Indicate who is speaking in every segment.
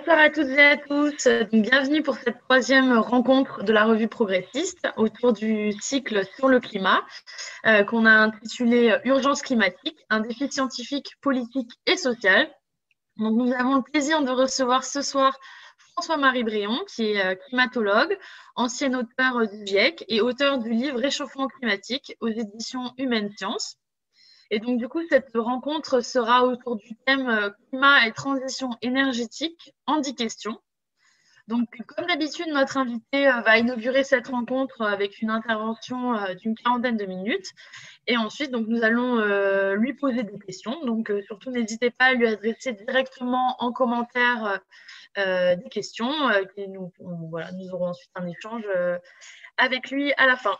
Speaker 1: Bonsoir à toutes et à tous. Bienvenue pour cette troisième rencontre de la revue Progressiste autour du cycle sur le climat qu'on a intitulé Urgence climatique, un défi scientifique, politique et social. Donc, nous avons le plaisir de recevoir ce soir François-Marie Bréon, qui est climatologue, ancien auteur du GIEC et auteur du livre Réchauffement climatique aux éditions Humaines Sciences. Et donc, du coup, cette rencontre sera autour du thème climat et transition énergétique en 10 questions. Donc, comme d'habitude, notre invité va inaugurer cette rencontre avec une intervention d'une quarantaine de minutes. Et ensuite, donc, nous allons lui poser des questions. Donc, surtout, n'hésitez pas à lui adresser directement en commentaire des questions. Nous aurons ensuite un échange avec lui à la fin.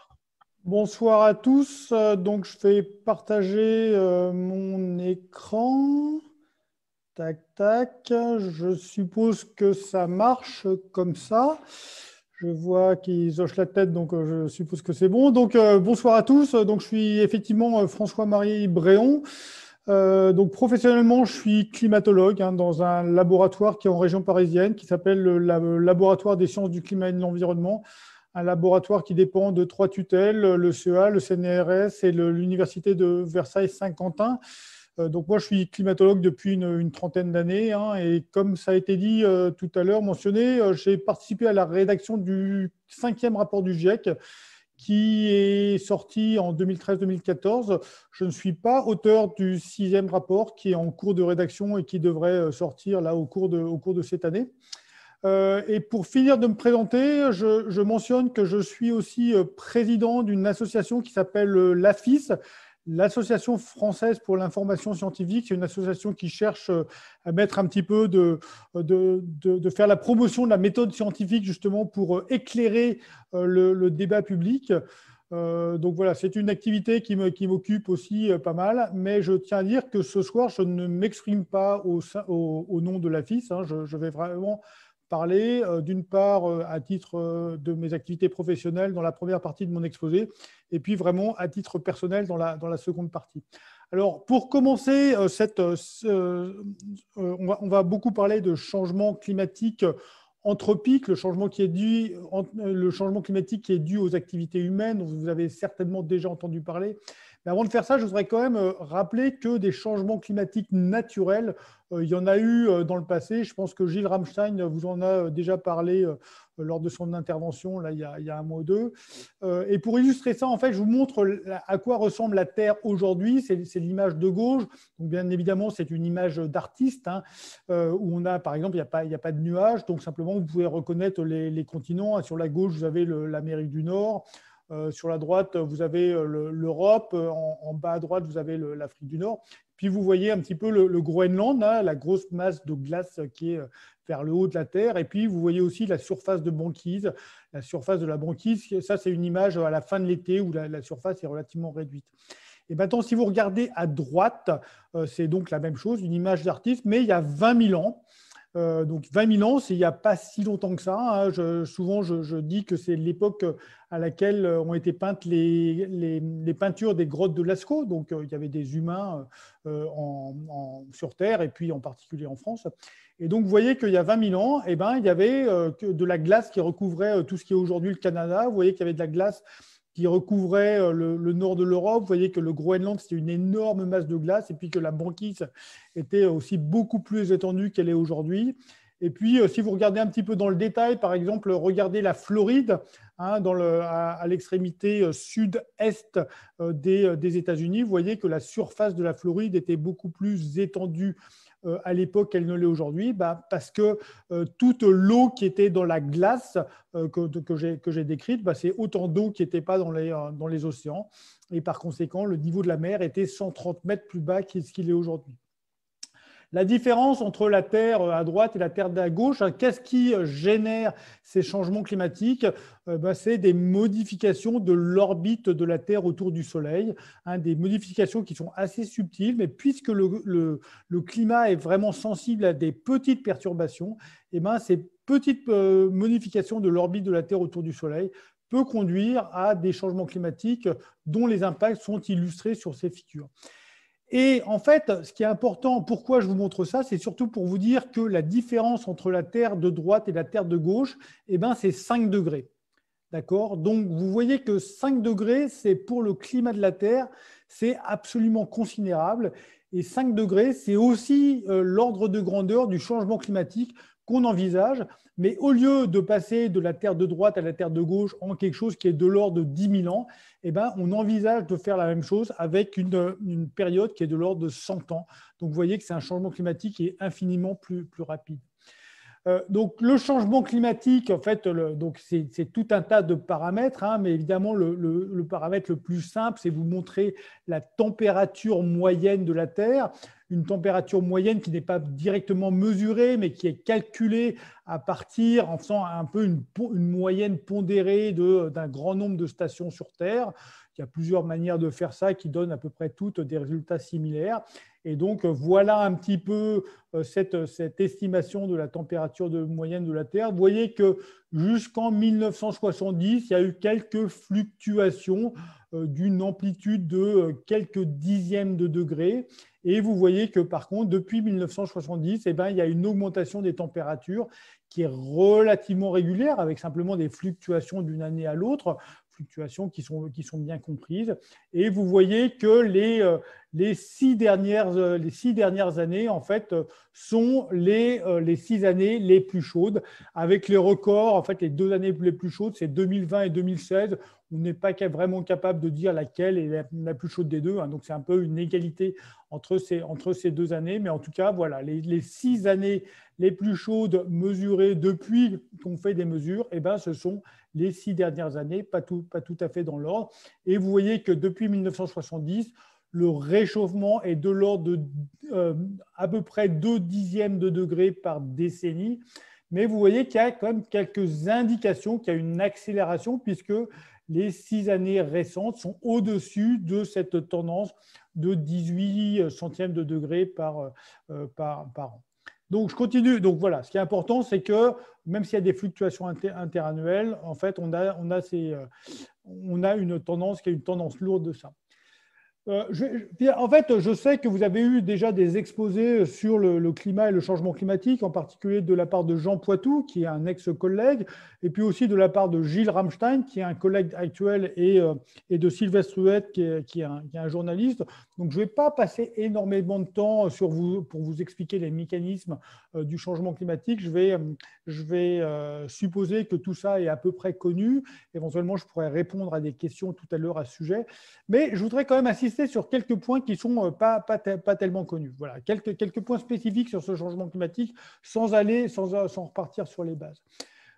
Speaker 2: Bonsoir à tous. Donc, je vais partager mon écran. Tac, tac. Je suppose que ça marche comme ça. Je vois qu'ils hochent la tête, donc je suppose que c'est bon. Donc, bonsoir à tous. Donc, je suis effectivement François-Marie Bréon. Donc, professionnellement, je suis climatologue dans un laboratoire qui est en région parisienne, qui s'appelle le Laboratoire des sciences du climat et de l'environnement. Un laboratoire qui dépend de 3 tutelles, le CEA, le CNRS et l'Université de Versailles-Saint-Quentin. Donc moi, je suis climatologue depuis une trentaine d'années. Et comme ça a été dit tout à l'heure, mentionné, j'ai participé à la rédaction du 5e rapport du GIEC qui est sorti en 2013-2014. Je ne suis pas auteur du 6e rapport qui est en cours de rédaction et qui devrait sortir là au cours de cette année. Et pour finir de me présenter, je mentionne que je suis aussi président d'une association qui s'appelle l'AFIS, l'Association française pour l'information scientifique. C'est une association qui cherche à mettre un petit peu de faire la promotion de la méthode scientifique justement pour éclairer le débat public. Donc voilà, c'est une activité qui m'occupe aussi pas mal, mais je tiens à dire que ce soir, je ne m'exprime pas au nom de l'AFIS. Je vais vraiment parler d'une part à titre de mes activités professionnelles dans la première partie de mon exposé et puis vraiment à titre personnel dans la seconde partie. Alors pour commencer, on va beaucoup parler de changement climatique anthropique, le changement climatique qui est dû aux activités humaines, dont vous avez certainement déjà entendu parler. Mais avant de faire ça, je voudrais quand même rappeler que des changements climatiques naturels, il y en a eu dans le passé. Je pense que Gilles Ramstein vous en a déjà parlé lors de son intervention là, il y a un mois ou deux. Et pour illustrer ça, en fait, je vous montre à quoi ressemble la Terre aujourd'hui. C'est l'image de gauche. Donc, bien évidemment, c'est une image d'artiste où on a, par exemple, il n'y a pas de nuages. Donc, simplement, vous pouvez reconnaître les continents. Sur la gauche, vous avez l'Amérique du Nord. Sur la droite, vous avez l'Europe. En bas à droite, vous avez l'Afrique du Nord. Puis vous voyez un petit peu le Groenland, la grosse masse de glace qui est vers le haut de la Terre. Et puis vous voyez aussi la surface de banquise. La surface de la banquise, ça c'est une image à la fin de l'été où la surface est relativement réduite. Et maintenant, si vous regardez à droite, c'est donc la même chose, une image d'artiste, mais il y a 20 000 ans. Donc 20 000 ans, c'est il n'y a pas si longtemps que ça. Souvent, je dis que c'est l'époque à laquelle ont été peintes les peintures des grottes de Lascaux. Donc il y avait des humains sur Terre et puis en particulier en France. Et donc vous voyez qu'il y a 20 000 ans, il y avait de la glace qui recouvrait tout ce qui est aujourd'hui le Canada. Vous voyez qu'il y avait de la glace qui recouvrait le nord de l'Europe. Vous voyez que le Groenland, c'était une énorme masse de glace, et puis que la banquise était aussi beaucoup plus étendue qu'elle est aujourd'hui. Et puis, si vous regardez un petit peu dans le détail, par exemple, regardez la Floride, à l'extrémité sud-est des États-Unis, vous voyez que la surface de la Floride était beaucoup plus étendue à l'époque qu'elle ne l'est aujourd'hui, parce que toute l'eau qui était dans la glace que j'ai décrite, c'est autant d'eau qui n'était pas dans les océans. Et par conséquent, le niveau de la mer était 130 mètres plus bas qu'il est aujourd'hui. La différence entre la Terre à droite et la Terre à gauche, qu'est-ce qui génère ces changements climatiques? C'est des modifications de l'orbite de la Terre autour du Soleil, des modifications qui sont assez subtiles, mais puisque le climat est vraiment sensible à des petites perturbations, ces petites modifications de l'orbite de la Terre autour du Soleil peut conduire à des changements climatiques dont les impacts sont illustrés sur ces figures. Et en fait, ce qui est important, pourquoi je vous montre ça, c'est surtout pour vous dire que la différence entre la Terre de droite et la Terre de gauche, eh ben, c'est 5 degrés. D'accord? Donc, vous voyez que 5 degrés, c'est pour le climat de la Terre, c'est absolument considérable. Et 5 degrés, c'est aussi l'ordre de grandeur du changement climatique qu'on envisage. Mais au lieu de passer de la Terre de droite à la Terre de gauche en quelque chose qui est de l'ordre de 10 000 ans, eh ben, on envisage de faire la même chose avec une période qui est de l'ordre de 100 ans. Donc, vous voyez que c'est un changement climatique qui est infiniment plus rapide. Donc, le changement climatique, en fait, c'est tout un tas de paramètres, hein, mais évidemment, le paramètre le plus simple, c'est vous montrer la température moyenne de la Terre, une température moyenne qui n'est pas directement mesurée, mais qui est calculée à partir, en faisant un peu une moyenne pondérée d'un grand nombre de stations sur Terre. Il y a plusieurs manières de faire ça qui donnent à peu près toutes des résultats similaires. Et donc, voilà un petit peu cette estimation de la température moyenne de la Terre. Vous voyez que jusqu'en 1970, il y a eu quelques fluctuations d'une amplitude de quelques dixièmes de degrés. Et vous voyez que, par contre, depuis 1970, eh ben, il y a une augmentation des températures qui est relativement régulière, avec simplement des fluctuations d'une année à l'autre, fluctuations qui sont bien comprises. Et vous voyez que les 6 dernières années, en fait, sont les 6 années les plus chaudes, avec les records. En fait, les 2 années les plus chaudes, c'est 2020 et 2016. On n'est pas vraiment capable de dire laquelle est la plus chaude des deux. Hein. Donc, c'est un peu une égalité entre ces 2 années. Mais en tout cas, voilà, les 6 années les plus chaudes mesurées depuis qu'on fait des mesures, eh ben, ce sont les 6 dernières années, pas tout à fait dans l'ordre. Et vous voyez que depuis 1970, le réchauffement est de l'ordre de à peu près 2 dixièmes de degré par décennie. Mais vous voyez qu'il y a quand même quelques indications qu'il y a une accélération, puisque les 6 années récentes sont au-dessus de cette tendance de 18 centièmes de degré par an. Donc, je continue. Donc, voilà, ce qui est important, c'est que même s'il y a des fluctuations interannuelles, en fait, on a une tendance qui est une tendance lourde de ça. En fait, je sais que vous avez eu déjà des exposés sur le climat et le changement climatique, en particulier de la part de Jean Poitou, qui est un ex-collègue, et puis aussi de la part de Gilles Ramstein, qui est un collègue actuel, et de Sylvestre Huette, qui est un journaliste. Donc, je ne vais pas passer énormément de temps pour vous expliquer les mécanismes du changement climatique. Je vais supposer que tout ça est à peu près connu. Éventuellement, je pourrais répondre à des questions tout à l'heure à ce sujet. Mais je voudrais quand même insister sur quelques points qui ne sont pas tellement connus. Voilà, quelques points spécifiques sur ce changement climatique sans repartir sur les bases.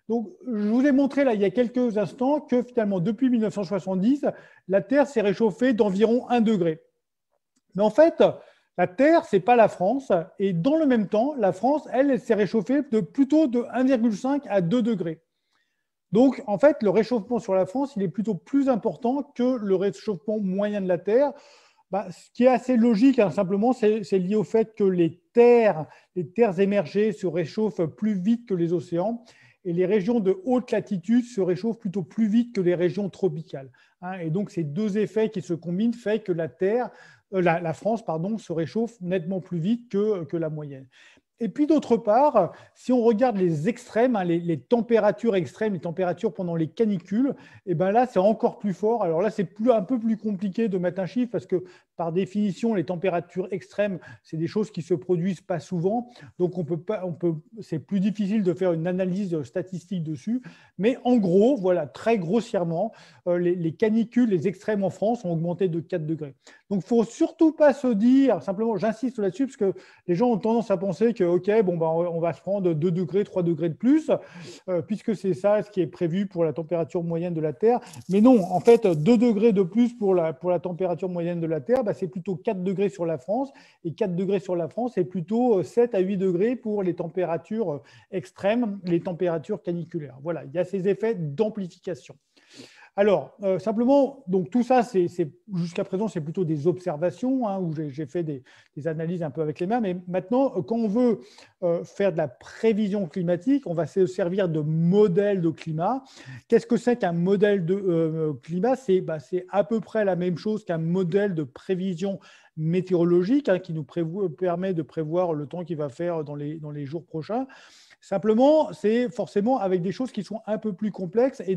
Speaker 2: Donc, je vous ai montré là, il y a quelques instants que finalement, depuis 1970, la Terre s'est réchauffée d'environ 1 degré. Mais en fait, la Terre, ce n'est pas la France. Et dans le même temps, la France, elle s'est réchauffée plutôt de 1,5 à 2 degrés. Donc, en fait, le réchauffement sur la France, il est plutôt plus important que le réchauffement moyen de la Terre. Ce qui est assez logique, hein, simplement, c'est lié au fait que les terres émergées se réchauffent plus vite que les océans, et les régions de haute latitude se réchauffent plutôt plus vite que les régions tropicales. Hein, et donc, ces deux effets qui se combinent font que la France se réchauffe nettement plus vite que la moyenne. Et puis d'autre part, si on regarde les extrêmes, hein, les températures extrêmes, les températures pendant les canicules, et ben là, c'est encore plus fort. Alors là, c'est un peu plus compliqué de mettre un chiffre parce que par définition, les températures extrêmes, c'est des choses qui ne se produisent pas souvent. Donc, c'est plus difficile de faire une analyse statistique dessus. Mais en gros, voilà, très grossièrement, les canicules, les extrêmes en France ont augmenté de 4 degrés. Donc, il ne faut surtout pas se dire, simplement, j'insiste là-dessus, parce que les gens ont tendance à penser que, OK, on va se prendre 2 degrés, 3 degrés de plus, puisque c'est ça ce qui est prévu pour la température moyenne de la Terre. Mais non, en fait, 2 degrés de plus pour la température moyenne de la Terre, c'est plutôt 4 degrés sur la France. Et 4 degrés sur la France, c'est plutôt 7 à 8 degrés pour les températures extrêmes, les températures caniculaires. Voilà, il y a ces effets d'amplification. Alors, simplement, donc tout ça, jusqu'à présent, c'est plutôt des observations, hein, où j'ai fait des analyses un peu avec les mains. Mais maintenant, quand on veut faire de la prévision climatique, on va se servir de modèles de climat. Qu'est-ce que c'est qu'un modèle de climat? C'est à peu près la même chose qu'un modèle de prévision météorologique, hein, qui nous permet de prévoir le temps qu'il va faire dans les jours prochains. Simplement, c'est forcément avec des choses qui sont un peu plus complexes et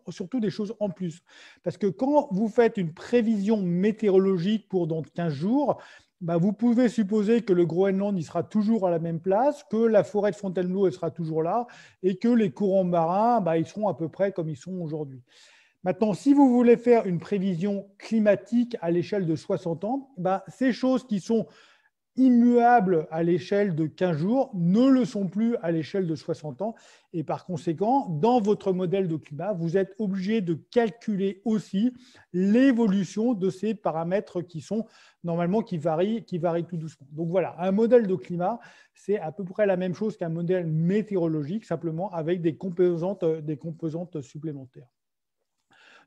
Speaker 2: surtout des choses en plus. Parce que quand vous faites une prévision météorologique pour dans 15 jours, bah, vous pouvez supposer que le Groenland il sera toujours à la même place, que la forêt de Fontainebleau elle sera toujours là et que les courants marins bah, ils seront à peu près comme ils sont aujourd'hui. Maintenant, si vous voulez faire une prévision climatique à l'échelle de 60 ans, bah, ces choses qui sont immuables à l'échelle de 15 jours ne le sont plus à l'échelle de 60 ans. Et par conséquent, dans votre modèle de climat, vous êtes obligé de calculer aussi l'évolution de ces paramètres qui sont normalement qui varient tout doucement. Donc voilà, un modèle de climat, c'est à peu près la même chose qu'un modèle météorologique, simplement avec des composantes supplémentaires.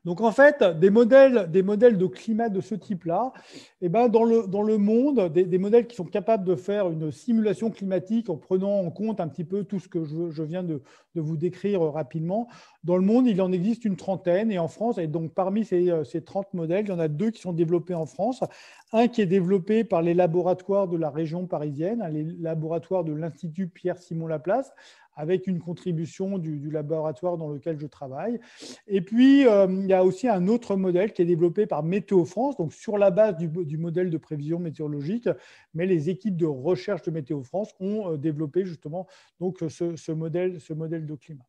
Speaker 2: Donc, en fait, des modèles de climat de ce type-là, eh ben, dans le monde, des modèles qui sont capables de faire une simulation climatique en prenant en compte un petit peu tout ce que je viens de vous décrire rapidement. Dans le monde, il en existe une trentaine. Et en France, et donc parmi ces 30 modèles, il y en a 2 qui sont développés en France. Un qui est développé par les laboratoires de la région parisienne, les laboratoires de l'Institut Pierre-Simon Laplace, avec une contribution du laboratoire dans lequel je travaille. Et puis, il y a aussi un autre modèle qui est développé par Météo France, donc sur la base du modèle de prévision météorologique, mais les équipes de recherche de Météo France ont développé justement donc, ce modèle de climat.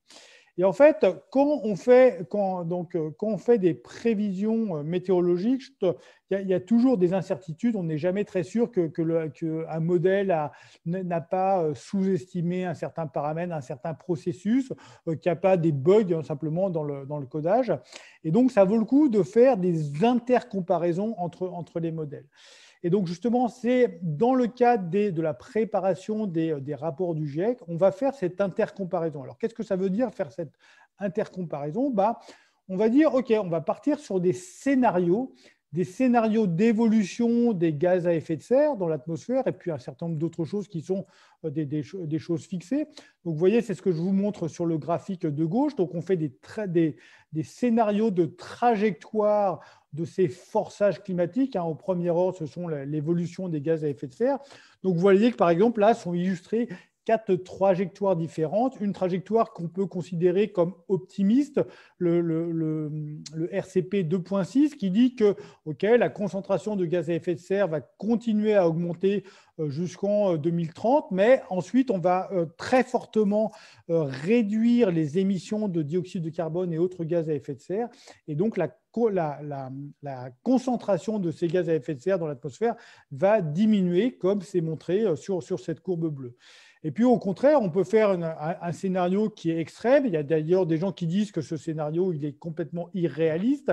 Speaker 2: Et en fait, quand on fait des prévisions météorologiques, il y a toujours des incertitudes. On n'est jamais très sûr qu'un modèle n'a pas sous-estimé un certain paramètre, un certain processus, qu'il n'y a pas des bugs simplement dans le codage. Et donc, ça vaut le coup de faire des intercomparaisons entre les modèles. Et donc, justement, c'est dans le cadre de la préparation des rapports du GIEC, on va faire cette intercomparaison. Alors, qu'est-ce que ça veut dire faire cette intercomparaison? Bah, on va dire, OK, on va partir sur des scénarios d'évolution des gaz à effet de serre dans l'atmosphère et puis un certain nombre d'autres choses qui sont des choses fixées. Donc, vous voyez, c'est ce que je vous montre sur le graphique de gauche. Donc, on fait des scénarios de trajectoire de ces forçages climatiques. Au premier ordre, ce sont l'évolution des gaz à effet de serre. Donc, vous voyez que, par exemple, là, sont illustrées 4 trajectoires différentes. Une trajectoire qu'on peut considérer comme optimiste, le RCP 2.6, qui dit que la concentration de gaz à effet de serre va continuer à augmenter jusqu'en 2030, mais ensuite, on va très fortement réduire les émissions de dioxyde de carbone et autres gaz à effet de serre. Et donc, la concentration de ces gaz à effet de serre dans l'atmosphère va diminuer, comme c'est montré sur cette courbe bleue. Et puis, au contraire, on peut faire un scénario qui est extrême. Il y a d'ailleurs des gens qui disent que ce scénario il est complètement irréaliste,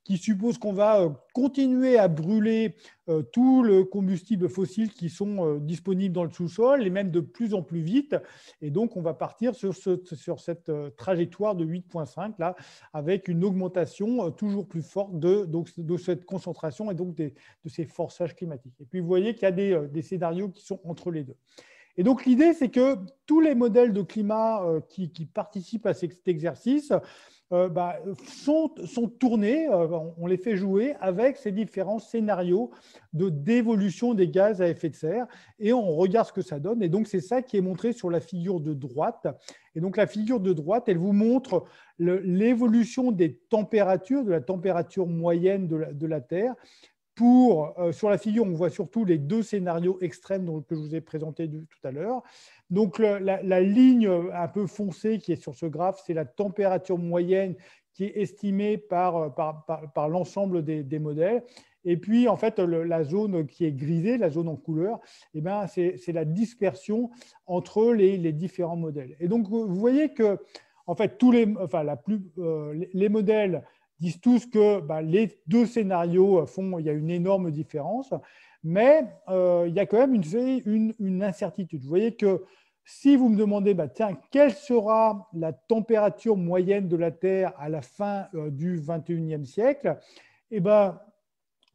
Speaker 2: qui suppose qu'on va continuer à brûler tout le combustible fossile qui sont disponibles dans le sous-sol, et même de plus en plus vite. Et donc, on va partir sur cette trajectoire de 8,5, là, avec une augmentation toujours plus forte de cette concentration et donc de ces forçages climatiques. Et puis, vous voyez qu'il y a des scénarios qui sont entre les deux. Et donc, l'idée, c'est que tous les modèles de climat qui participent à cet exercice sont tournés, on les fait jouer avec ces différents scénarios d'évolution des gaz à effet de serre et on regarde ce que ça donne. Et donc, c'est ça qui est montré sur la figure de droite. Et donc, la figure de droite, elle vous montre l'évolution des températures, de la température moyenne de la Terre. Sur la figure, on voit surtout les 2 scénarios extrêmes que je vous ai présentés tout à l'heure. Donc, la ligne un peu foncée qui est sur ce graphe, c'est la température moyenne qui est estimée par l'ensemble des modèles. Et puis, en fait, la zone qui est grisée, la zone en couleur, eh ben, c'est la dispersion entre les différents modèles. Et donc, vous voyez que, en fait, les modèles disent tous que les 2 scénarios il y a une énorme différence, mais il y a quand même une incertitude. Vous voyez que Si vous me demandez, tiens, quelle sera la température moyenne de la Terre à la fin du 21e siècle, eh ben,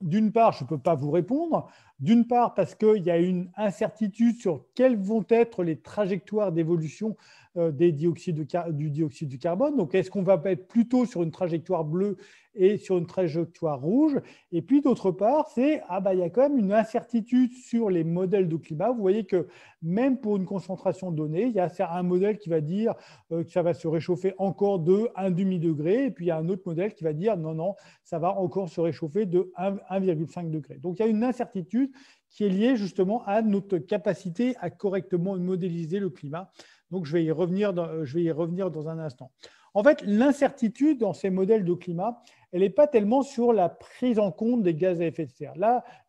Speaker 2: d'une part, je ne peux pas vous répondre. D'une part, parce qu'il y a une incertitude sur quelles vont être les trajectoires d'évolution du dioxyde de carbone. Donc, est-ce qu'on va être plutôt sur une trajectoire bleue et sur une trajectoire rouge? Et puis, d'autre part, il y a quand même une incertitude sur les modèles de climat. Vous voyez que même pour une concentration donnée, il y a un modèle qui va dire que ça va se réchauffer encore de 1,5 degré. Et puis, il y a un autre modèle qui va dire non, non, ça va encore se réchauffer de 1,5 degré. Donc, il y a une incertitude qui est liée justement à notre capacité à correctement modéliser le climat. Donc, je vais y revenir dans un instant. En fait, l'incertitude dans ces modèles de climat, elle n'est pas tellement sur la prise en compte des gaz à effet de serre.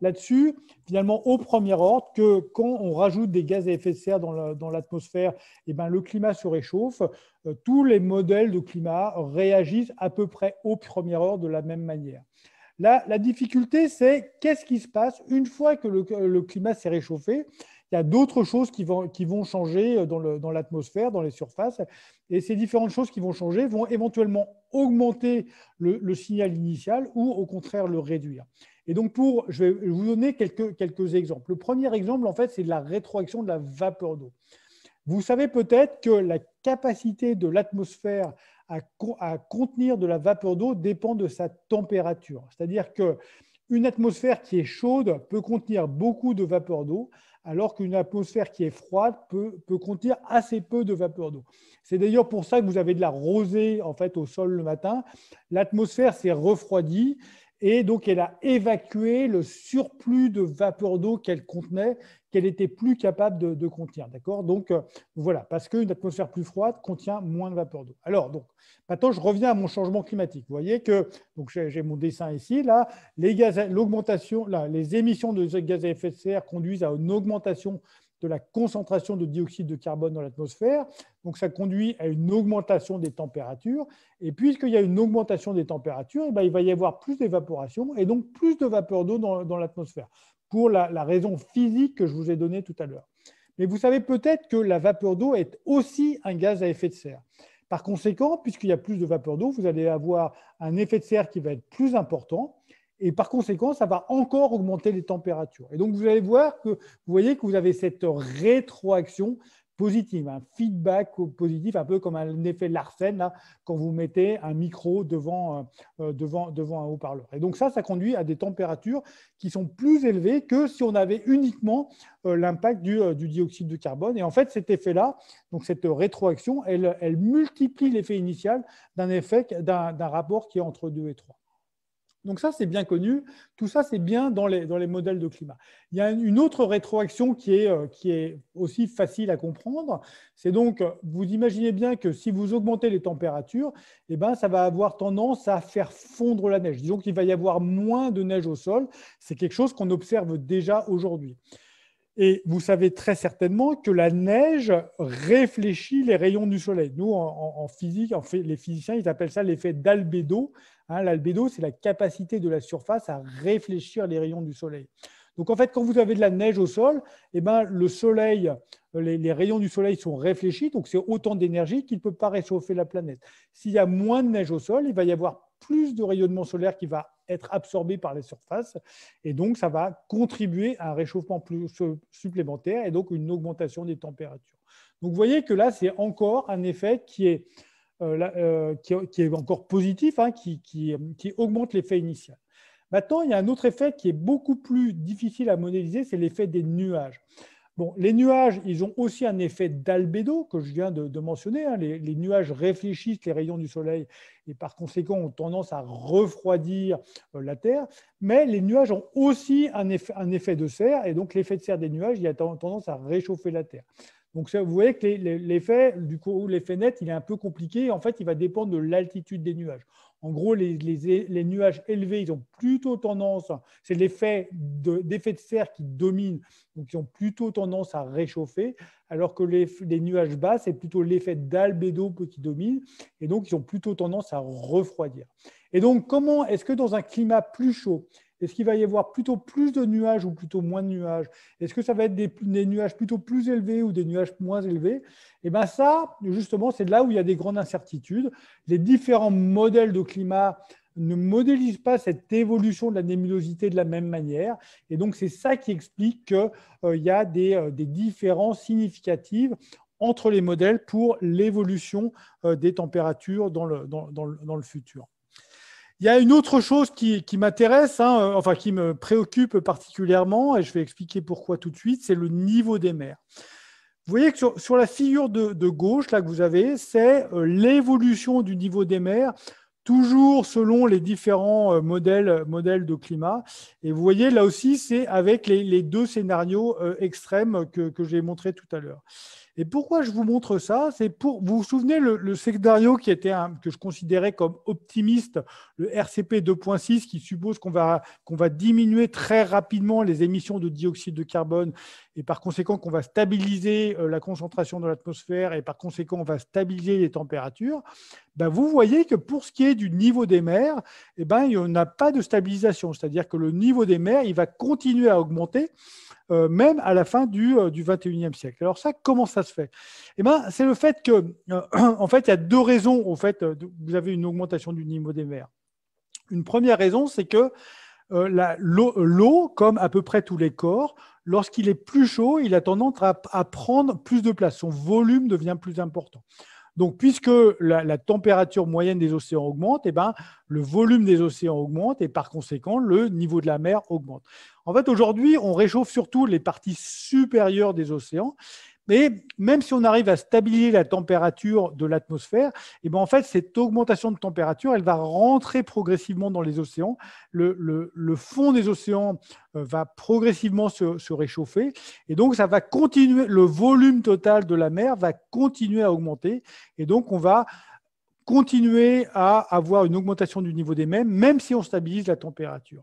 Speaker 2: Là-dessus, finalement, au premier ordre, que quand on rajoute des gaz à effet de serre dans l'atmosphère, le climat se réchauffe. Tous les modèles de climat réagissent à peu près au premier ordre de la même manière. La difficulté, c'est qu'est-ce qui se passe une fois que le climat s'est réchauffé. Il y a d'autres choses qui vont changer dans l'atmosphère, dans les surfaces. Et ces différentes choses qui vont changer vont éventuellement augmenter le signal initial ou au contraire le réduire. Et donc, je vais vous donner quelques exemples. Le premier exemple, en fait, c'est de la rétroaction de la vapeur d'eau. Vous savez peut-être que la capacité de l'atmosphère à contenir de la vapeur d'eau dépend de sa température. C'est-à-dire qu'une atmosphère qui est chaude peut contenir beaucoup de vapeur d'eau, alors qu'une atmosphère qui est froide peut contenir assez peu de vapeur d'eau. C'est d'ailleurs pour ça que vous avez de la rosée en fait, au sol le matin. L'atmosphère s'est refroidie et donc elle a évacué le surplus de vapeur d'eau qu'elle contenait, qu'elle était plus capable de contenir. D'accord ? Donc voilà, parce qu'une atmosphère plus froide contient moins de vapeur d'eau. Alors, donc, maintenant, je reviens à mon changement climatique. Vous voyez que j'ai mon dessin ici. Là, les émissions de gaz à effet de serre conduisent à une augmentation de la concentration de dioxyde de carbone dans l'atmosphère. Donc, ça conduit à une augmentation des températures. Et puisqu'il y a une augmentation des températures, il va y avoir plus d'évaporation et donc plus de vapeur d'eau dans l'atmosphère, pour la raison physique que je vous ai donnée tout à l'heure. Mais vous savez peut-être que la vapeur d'eau est aussi un gaz à effet de serre. Par conséquent, puisqu'il y a plus de vapeur d'eau, vous allez avoir un effet de serre qui va être plus important. Et par conséquent, ça va encore augmenter les températures. Et donc, vous allez voir que vous voyez que vous avez cette rétroaction positive, un feedback positif, un peu comme un effet Larsen, là, quand vous mettez un micro devant un haut-parleur. Et donc ça conduit à des températures qui sont plus élevées que si on avait uniquement l'impact du dioxyde de carbone. Et en fait, cet effet-là, donc cette rétroaction, elle multiplie l'effet initial d'un rapport qui est entre 2 et 3. Donc ça, c'est bien connu. Tout ça, c'est bien dans les modèles de climat. Il y a une autre rétroaction qui est aussi facile à comprendre. C'est donc, vous imaginez bien que si vous augmentez les températures, ça va avoir tendance à faire fondre la neige. Disons qu'il va y avoir moins de neige au sol. C'est quelque chose qu'on observe déjà aujourd'hui. Et vous savez très certainement que la neige réfléchit les rayons du soleil. Nous, en physique, les physiciens, ils appellent ça l'effet d'albédo. L'albédo, c'est la capacité de la surface à réfléchir les rayons du soleil. Donc, en fait, quand vous avez de la neige au sol, le soleil, les rayons du soleil sont réfléchis, donc c'est autant d'énergie qu'il ne peut pas réchauffer la planète. S'il y a moins de neige au sol, il va y avoir plus de rayonnement solaire qui va être absorbé par les surfaces, et donc ça va contribuer à un réchauffement supplémentaire et donc une augmentation des températures. Donc, vous voyez que là, c'est encore un effet qui est encore positif, qui augmente l'effet initial. Maintenant, il y a un autre effet qui est beaucoup plus difficile à modéliser, c'est l'effet des nuages. Bon, les nuages, ils ont aussi un effet d'albédo que je viens de mentionner. Les nuages réfléchissent les rayons du soleil et par conséquent ont tendance à refroidir la Terre. Mais les nuages ont aussi un effet de serre et donc l'effet de serre des nuages, il a tendance à réchauffer la Terre. Donc, vous voyez que l'effet net, il est un peu compliqué. En fait, il va dépendre de l'altitude des nuages. En gros, les nuages élevés, ils ont plutôt tendance, c'est l'effet d'effet de serre qui domine, donc ils ont plutôt tendance à réchauffer, alors que les nuages bas, c'est plutôt l'effet d'albédo qui domine, et donc ils ont plutôt tendance à refroidir. Et donc, comment est-ce que dans un climat plus chaud, Est-ce qu'il va y avoir plutôt plus de nuages ou plutôt moins de nuages? Est-ce que ça va être des nuages plutôt plus élevés ou des nuages moins élevés? Et bien ça, justement, c'est là où il y a des grandes incertitudes. Les différents modèles de climat ne modélisent pas cette évolution de la nébulosité de la même manière. Et donc, c'est ça qui explique qu'il y a des différences significatives entre les modèles pour l'évolution des températures dans le futur. Il y a une autre chose qui m'intéresse, enfin qui me préoccupe particulièrement, et je vais expliquer pourquoi tout de suite, c'est le niveau des mers. Vous voyez que sur la figure de gauche, là que vous avez, c'est l'évolution du niveau des mers, toujours selon les différents modèles de climat. Et vous voyez, là aussi, c'est avec les deux scénarios extrêmes que j'ai montrés tout à l'heure. Et pourquoi je vous montre ça? C'est pour vous souvenez le scénario qui était que je considérais comme optimiste, le RCP 2.6, qui suppose qu'on va diminuer très rapidement les émissions de dioxyde de carbone et par conséquent qu'on va stabiliser la concentration dans l'atmosphère et par conséquent on va stabiliser les températures. Ben, vous voyez que pour ce qui est du niveau des mers, il n'y en a pas de stabilisation, c'est-à-dire que le niveau des mers il va continuer à augmenter même à la fin du XXIe siècle. Alors ça, comment ça se fait? Eh ben, c'est le fait que, en fait, il y a deux raisons. Au fait, vous avez une augmentation du niveau des mers. Une première raison, c'est que l'eau, comme à peu près tous les corps, lorsqu'il est plus chaud, il a tendance à prendre plus de place. Son volume devient plus important. Donc, puisque la température moyenne des océans augmente, eh ben, le volume des océans augmente et par conséquent, le niveau de la mer augmente. En fait, aujourd'hui, on réchauffe surtout les parties supérieures des océans. Mais même si on arrive à stabiliser la température de l'atmosphère, eh ben en fait, cette augmentation de température, elle va rentrer progressivement dans les océans. Le fond des océans va progressivement se réchauffer. Et donc, ça va continuer, le volume total de la mer va continuer à augmenter. Et donc, on va continuer à avoir une augmentation du niveau des mers, même si on stabilise la température.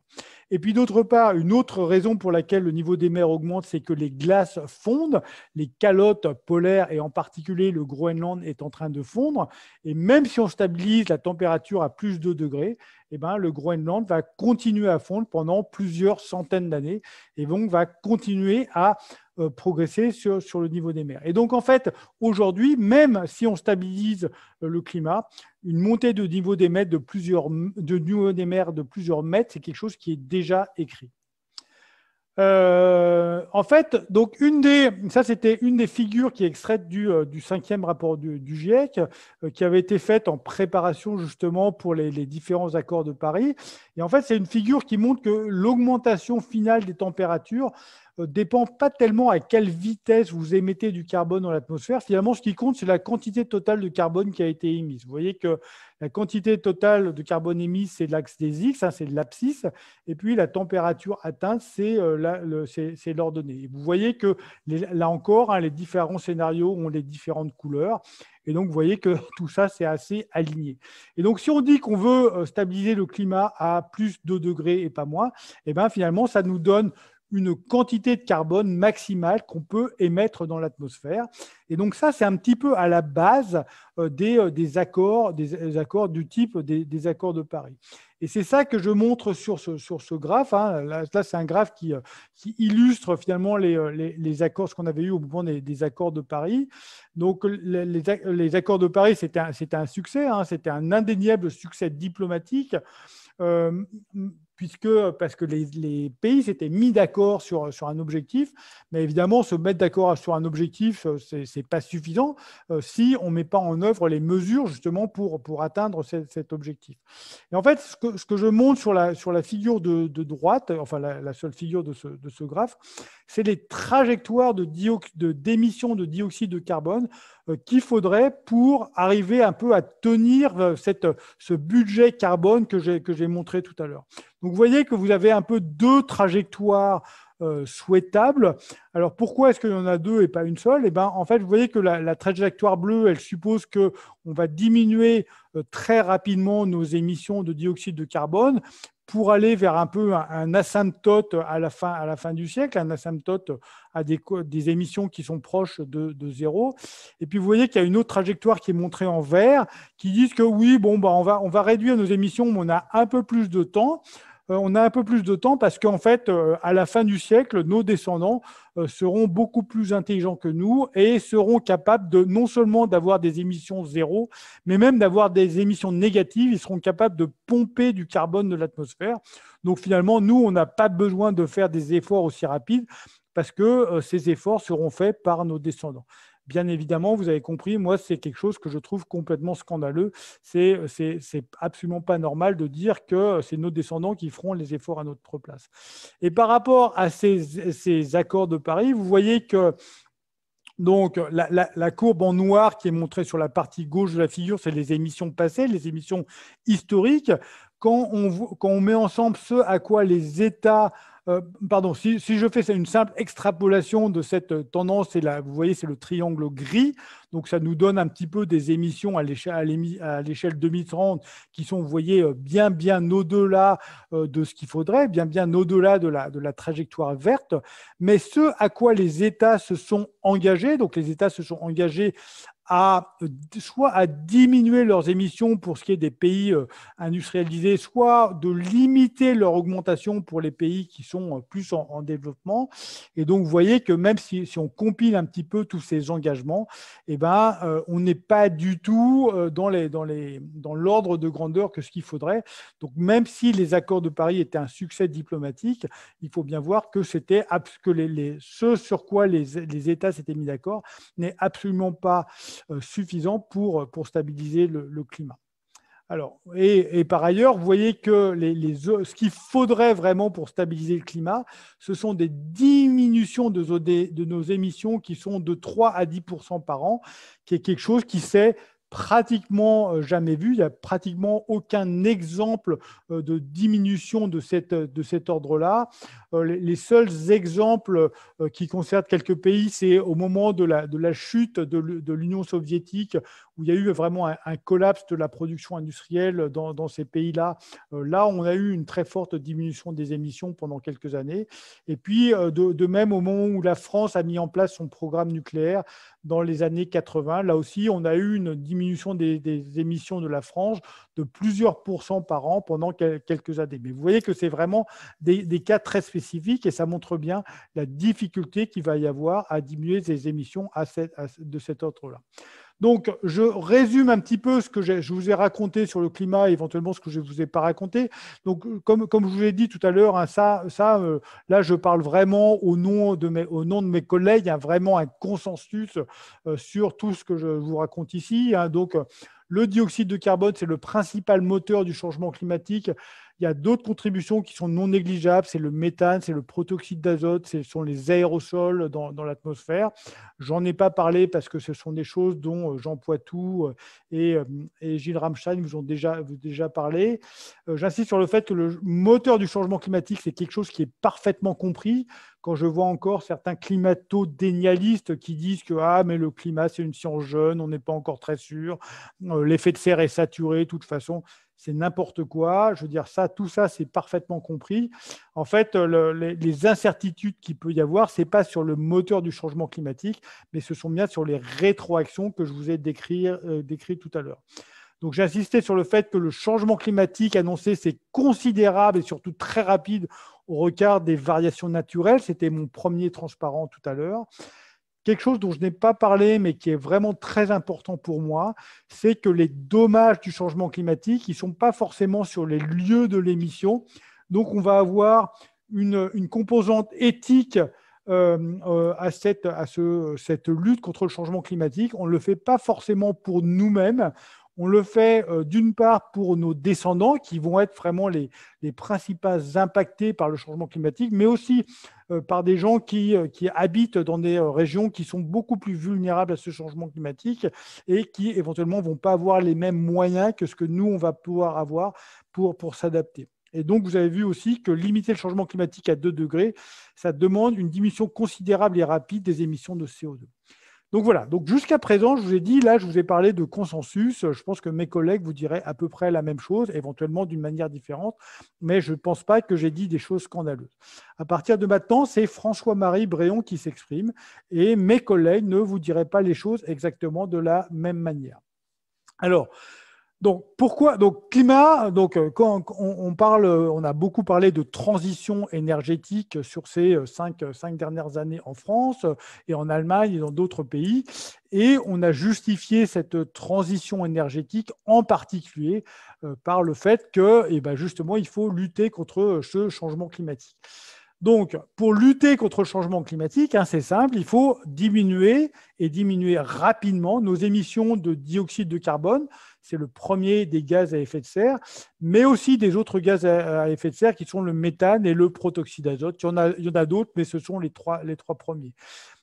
Speaker 2: Et puis d'autre part, une autre raison pour laquelle le niveau des mers augmente, c'est que les glaces fondent, les calottes polaires et en particulier le Groenland est en train de fondre. Et même si on stabilise la température à plus de 2 degrés, eh ben, le Groenland va continuer à fondre pendant plusieurs centaines d'années et donc va continuer à progresser sur le niveau des mers. Et donc, en fait, aujourd'hui, même si on stabilise le climat, une montée de niveau des mers de plusieurs mètres, c'est quelque chose qui est déjà écrit. En fait, donc ça c'était une des figures qui est extraite du 5e rapport du GIEC, qui avait été faite en préparation justement pour les différents accords de Paris. Et en fait, c'est une figure qui montre que l'augmentation finale des températures dépend pas tellement à quelle vitesse vous émettez du carbone dans l'atmosphère. Finalement, ce qui compte, c'est la quantité totale de carbone qui a été émise. Vous voyez que la quantité totale de carbone émise, c'est l'axe des X, c'est l'abscisse, et puis la température atteinte, c'est l'ordonnée. Et vous voyez que, là encore, les différents scénarios ont les différentes couleurs. Et donc, vous voyez que tout ça, c'est assez aligné. Et donc, si on dit qu'on veut stabiliser le climat à plus de 2 degrés et pas moins, eh bien, finalement, ça nous donne une quantité de carbone maximale qu'on peut émettre dans l'atmosphère. Et donc ça, c'est un petit peu à la base des accords du type des accords de Paris. Et c'est ça que je montre sur ce graphe. Là, c'est un graphe qui illustre finalement les accords, ce qu'on avait eu au moment des accords de Paris. Donc les accords de Paris, c'était un succès, c'était un indéniable succès diplomatique. Parce que les pays s'étaient mis d'accord sur un objectif, mais évidemment, se mettre d'accord sur un objectif, ce n'est pas suffisant si on ne met pas en œuvre les mesures justement pour atteindre cet objectif. Et en fait, ce que je montre sur la figure de droite, enfin la seule figure de ce graphe, c'est les trajectoires d'émissions de dioxyde de carbone qu'il faudrait pour arriver un peu à tenir ce budget carbone que j'ai montré tout à l'heure. Donc, vous voyez que vous avez un peu deux trajectoires souhaitables. Alors, pourquoi est-ce qu'il y en a deux et pas une seule? Eh ben, en fait, vous voyez que la trajectoire bleue, elle suppose qu'on va diminuer très rapidement nos émissions de dioxyde de carbone pour aller vers un peu un asymptote à la fin du siècle, un asymptote à des émissions qui sont proches de zéro. Et puis, vous voyez qu'il y a une autre trajectoire qui est montrée en vert, qui dit que oui, on va réduire nos émissions, mais on a un peu plus de temps. on a un peu plus de temps parce qu'en fait, à la fin du siècle, nos descendants seront beaucoup plus intelligents que nous et seront capables de non seulement d'avoir des émissions zéro, mais même d'avoir des émissions négatives. Ils seront capables de pomper du carbone de l'atmosphère. Donc finalement, nous, on n'a pas besoin de faire des efforts aussi rapides parce que ces efforts seront faits par nos descendants. Bien évidemment, vous avez compris, moi, c'est quelque chose que je trouve complètement scandaleux. C'est absolument pas normal de dire que c'est nos descendants qui feront les efforts à notre place. Et par rapport à ces accords de Paris, vous voyez que donc, la courbe en noir qui est montrée sur la partie gauche de la figure, c'est les émissions passées, les émissions historiques. Quand on met ensemble ce à quoi les États si je fais une simple extrapolation de cette tendance, vous voyez, c'est le triangle gris. Donc, ça nous donne un petit peu des émissions à l'échelle 2030 qui sont, vous voyez, bien au-delà de ce qu'il faudrait, bien au-delà de la trajectoire verte. Mais ce à quoi les États se sont engagés, donc les États se sont engagés soit à diminuer leurs émissions pour ce qui est des pays industrialisés, soit de limiter leur augmentation pour les pays qui sont plus en développement. Et donc, vous voyez que même si on compile un petit peu tous ces engagements, on n'est pas du tout dans l'ordre de grandeur que ce qu'il faudrait. Donc, même si les accords de Paris étaient un succès diplomatique, il faut bien voir que c'était ce sur quoi les États s'étaient mis d'accord n'est absolument pas suffisant pour stabiliser le climat. Alors, et par ailleurs, vous voyez que ce qu'il faudrait vraiment pour stabiliser le climat, ce sont des diminutions de nos émissions qui sont de 3 à 10% par an, qui est quelque chose qui s'est pratiquement jamais vu. Il n'y a pratiquement aucun exemple de diminution de cet ordre-là. Les seuls exemples qui concernent quelques pays, c'est au moment de la chute de l'Union soviétique, où il y a eu vraiment un collapse de la production industrielle dans ces pays-là. Là, on a eu une très forte diminution des émissions pendant quelques années. Et puis, de même, au moment où la France a mis en place son programme nucléaire dans les années 80, là aussi, on a eu une diminution des émissions de la France de plusieurs pourcents par an pendant quelques années. Mais vous voyez que c'est vraiment des cas très spécifiques et ça montre bien la difficulté qu'il va y avoir à diminuer ces émissions de cet ordre-là. Donc, je résume un petit peu ce que je vous ai raconté sur le climat, éventuellement ce que je ne vous ai pas raconté. Donc, comme je vous l'ai dit tout à l'heure, là, je parle vraiment au nom de mes collègues. Il y a vraiment un consensus sur tout ce que je vous raconte ici. Donc, le dioxyde de carbone, c'est le principal moteur du changement climatique. Il y a d'autres contributions qui sont non négligeables. C'est le méthane, c'est le protoxyde d'azote, ce sont les aérosols dans l'atmosphère. J'en ai pas parlé parce que ce sont des choses dont Jean Poitou et Gilles Ramstein vous ont déjà parlé. J'insiste sur le fait que le moteur du changement climatique, c'est quelque chose qui est parfaitement compris. Quand je vois encore certains climato-dénialistes qui disent que mais le climat, c'est une science jeune, on n'est pas encore très sûr, l'effet de serre est saturé, de toute façon, c'est n'importe quoi. Je veux dire, tout ça, c'est parfaitement compris. En fait, les incertitudes qu'il peut y avoir, ce n'est pas sur le moteur du changement climatique, mais ce sont bien sur les rétroactions que je vous ai décrites tout à l'heure. Donc, j'ai insisté sur le fait que le changement climatique annoncé, c'est considérable et surtout très rapide au regard des variations naturelles. C'était mon premier transparent tout à l'heure. Quelque chose dont je n'ai pas parlé, mais qui est vraiment très important pour moi, c'est que les dommages du changement climatique, ils ne sont pas forcément sur les lieux de l'émission. Donc, on va avoir une composante éthique à cette lutte contre le changement climatique. On ne le fait pas forcément pour nous-mêmes. On le fait d'une part pour nos descendants qui vont être vraiment les principaux impactés par le changement climatique, mais aussi par des gens qui habitent dans des régions qui sont beaucoup plus vulnérables à ce changement climatique et qui éventuellement ne vont pas avoir les mêmes moyens que ce que nous, on va pouvoir avoir pour s'adapter. Et donc, vous avez vu aussi que limiter le changement climatique à 2 degrés, ça demande une diminution considérable et rapide des émissions de CO2. Donc voilà, donc jusqu'à présent, je vous ai dit, là, je vous ai parlé de consensus. Je pense que mes collègues vous diraient à peu près la même chose, éventuellement d'une manière différente, mais je ne pense pas que j'ai dit des choses scandaleuses. À partir de maintenant, c'est François-Marie Bréon qui s'exprime et mes collègues ne vous diraient pas les choses exactement de la même manière. Alors, Donc, pourquoi? Donc, climat, quand on parle, on a beaucoup parlé de transition énergétique sur ces cinq dernières années en France et en Allemagne et dans d'autres pays. Et on a justifié cette transition énergétique en particulier par le fait que, eh ben, justement, il faut lutter contre ce changement climatique. Donc, pour lutter contre le changement climatique, hein, c'est simple, il faut diminuer et diminuer rapidement nos émissions de dioxyde de carbone. C'est le premier des gaz à effet de serre, mais aussi des autres gaz à effet de serre qui sont le méthane et le protoxyde d'azote. Il y en a d'autres, mais ce sont les trois premiers.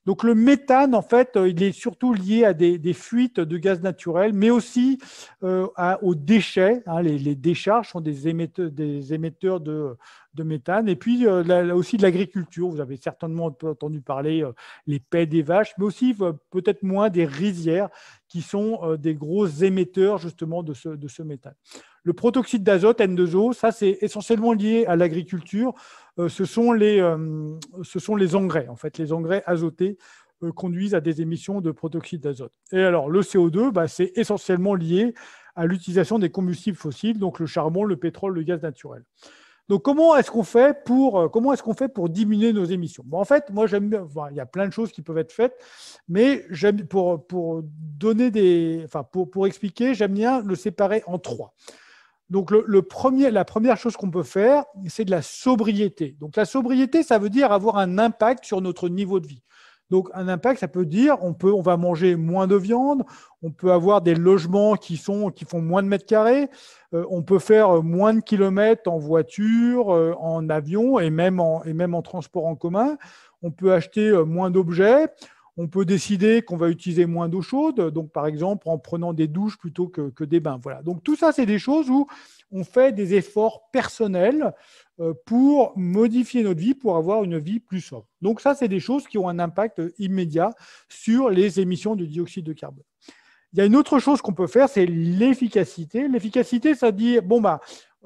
Speaker 2: Donc le méthane, en fait, il est surtout lié à des fuites de gaz naturel, mais aussi aux déchets. Hein, les décharges sont des émetteurs de méthane. Et puis là aussi de l'agriculture. Vous avez certainement entendu parler les paies des vaches, mais aussi peut-être moins des rizières qui sont des gros émetteurs justement de ce méthane. Le protoxyde d'azote, N2O, ça c'est essentiellement lié à l'agriculture. Ce sont les engrais, en fait. Les engrais azotés conduisent à des émissions de protoxyde d'azote. Et alors, le CO2, c'est essentiellement lié à l'utilisation des combustibles fossiles, donc le charbon, le pétrole, le gaz naturel. Donc, comment est-ce qu'on fait pour diminuer nos émissions? Bon, en fait, moi, j'aime bien. Il y a plein de choses qui peuvent être faites, mais pour expliquer, j'aime bien le séparer en trois. Donc, la première chose qu'on peut faire, c'est de la sobriété. Donc, la sobriété, ça veut dire avoir un impact sur notre niveau de vie. Donc, un impact, ça peut dire on va manger moins de viande, on peut avoir des logements qui font moins de mètres carrés, on peut faire moins de kilomètres en voiture, en avion et même en transport en commun. On peut acheter moins d'objets. On peut décider qu'on va utiliser moins d'eau chaude, donc par exemple en prenant des douches plutôt que des bains. Voilà. Donc tout ça, c'est des choses où on fait des efforts personnels pour modifier notre vie, pour avoir une vie plus sobre. Donc ça, c'est des choses qui ont un impact immédiat sur les émissions de dioxyde de carbone. Il y a une autre chose qu'on peut faire, c'est l'efficacité. L'efficacité, ça dit,